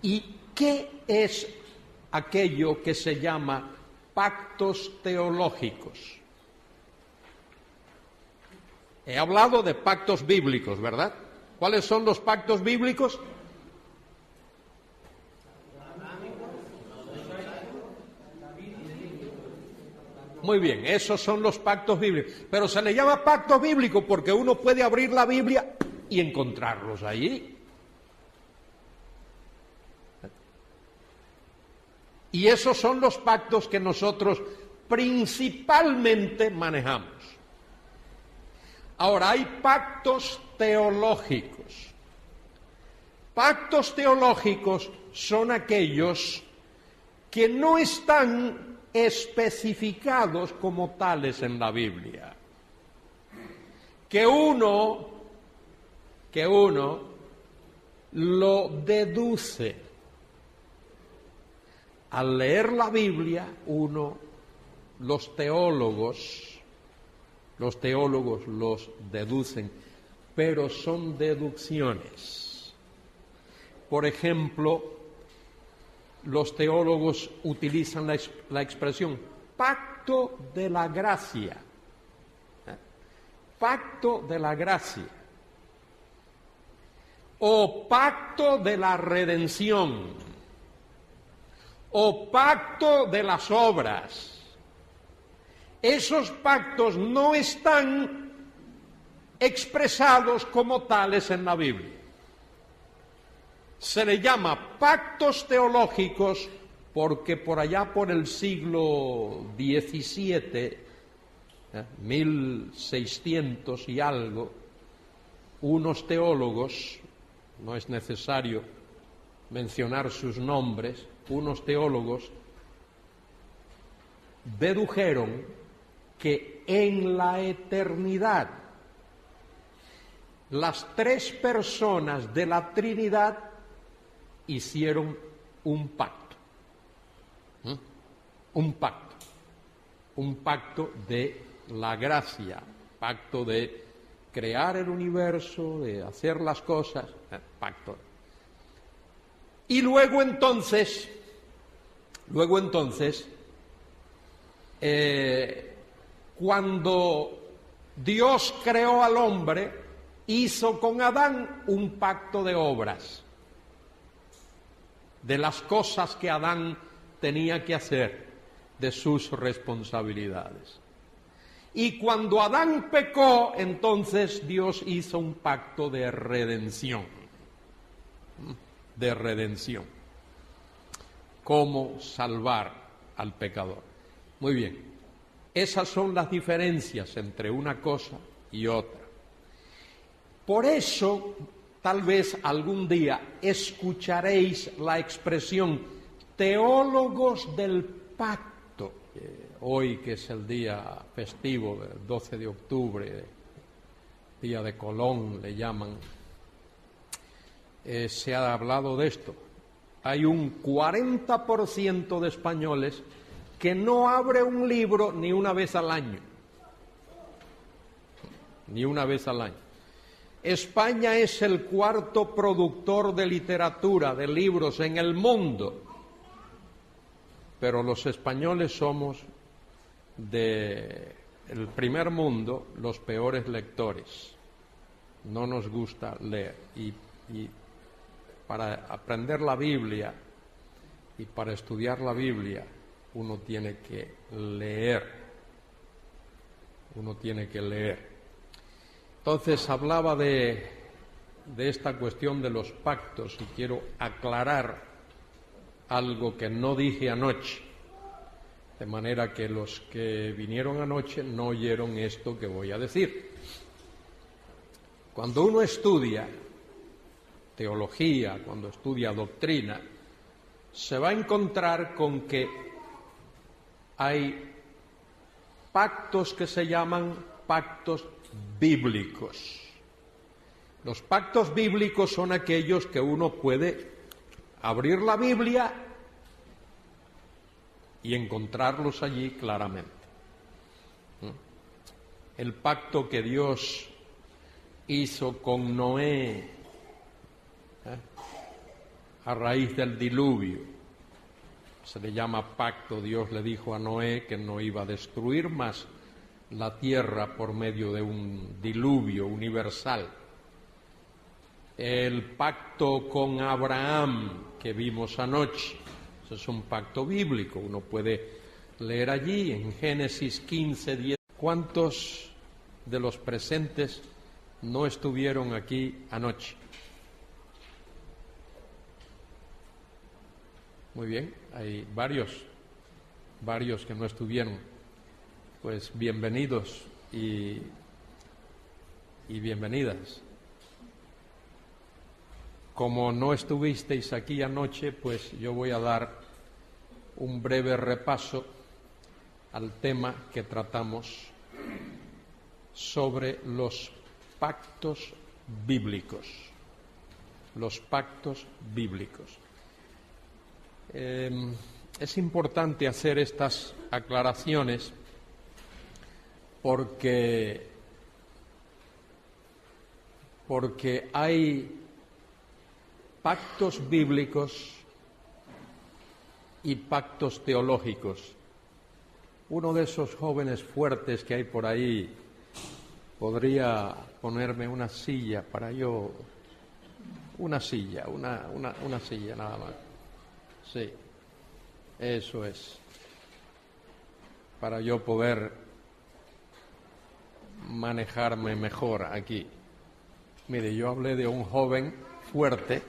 ¿y qué es aquello que se llama pactos teológicos? He hablado de pactos bíblicos, ¿verdad? ¿Cuáles son los pactos bíblicos? Muy bien, esos son los pactos bíblicos. Pero se le llama pacto bíblico porque uno puede abrir la Biblia y encontrarlos ahí. Y esos son los pactos que nosotros principalmente manejamos. Ahora, hay pactos teológicos. Pactos teológicos son aquellos que no están especificados como tales en la Biblia. Que uno lo deduce. Al leer la Biblia, los teólogos los deducen, pero son deducciones. Por ejemplo, los teólogos utilizan la expresión pacto de la gracia. Pacto de la gracia. O pacto de la redención. O pacto de las obras. Esos pactos no están expresados como tales en la Biblia. Se le llama pactos teológicos porque por allá por el siglo XVII, 1600 y algo, unos teólogos, no es necesario mencionar sus nombres, unos teólogos dedujeron que en la eternidad las tres personas de la Trinidad hicieron un pacto. Un pacto de la gracia, pacto de crear el universo, de hacer las cosas, pacto. Y luego entonces, cuando Dios creó al hombre, hizo con Adán un pacto de obras, de las cosas que Adán tenía que hacer, de sus responsabilidades. Y cuando Adán pecó, entonces Dios hizo un pacto de redención. Cómo salvar al pecador. Muy bien, esas son las diferencias entre una cosa y otra. Por eso, tal vez algún día escucharéis la expresión teólogos del pacto. Hoy, que es el día festivo del 12 de octubre, día de Colón le llaman, se ha hablado de esto. Hay un 40% de españoles que no abre un libro ni una vez al año. España es el cuarto productor de literatura, de libros en el mundo, pero los españoles somos del primer mundo los peores lectores. No nos gusta leer y para aprender la Biblia y para estudiar la Biblia uno tiene que leer. Entonces hablaba de esta cuestión de los pactos y quiero aclarar algo que no dije anoche, de manera que los que vinieron anoche no oyeron esto que voy a decir. Cuando uno estudia teología, cuando estudia doctrina, se va a encontrar con que hay pactos que se llaman pactos bíblicos. Los pactos bíblicos son aquellos que uno puede abrir la Biblia y encontrarlos allí claramente. El pacto que Dios hizo con Noé a raíz del diluvio, se le llama pacto. Dios le dijo a Noé que no iba a destruir más la tierra por medio de un diluvio universal. El pacto con Abraham que vimos anoche, ese es un pacto bíblico, uno puede leer allí en Génesis 15:10. ¿Cuántos de los presentes no estuvieron aquí anoche? Muy bien, hay varios que no estuvieron. Pues bienvenidos y bienvenidas. Como no estuvisteis aquí anoche, pues yo voy a dar un breve repaso al tema que tratamos sobre los pactos bíblicos. Los pactos bíblicos. Es importante hacer estas aclaraciones porque hay pactos bíblicos y pactos teológicos. Uno de esos jóvenes fuertes que hay por ahí podría ponerme una silla para yo, una silla nada más. Sí, eso es, para yo poder manejarme mejor aquí. Mire, yo hablé de un joven fuerte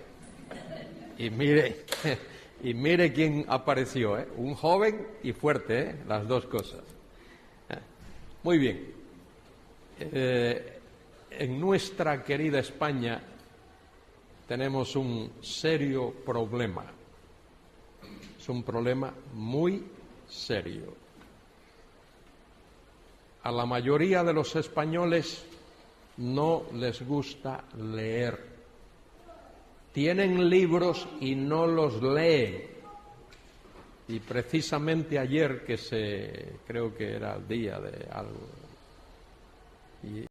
y mire quién apareció, un joven y fuerte, las dos cosas. Muy bien. En nuestra querida España tenemos un serio problema. Es un problema muy serio. A la mayoría de los españoles no les gusta leer. Tienen libros y no los leen. Y precisamente ayer, creo que era el día de algo, y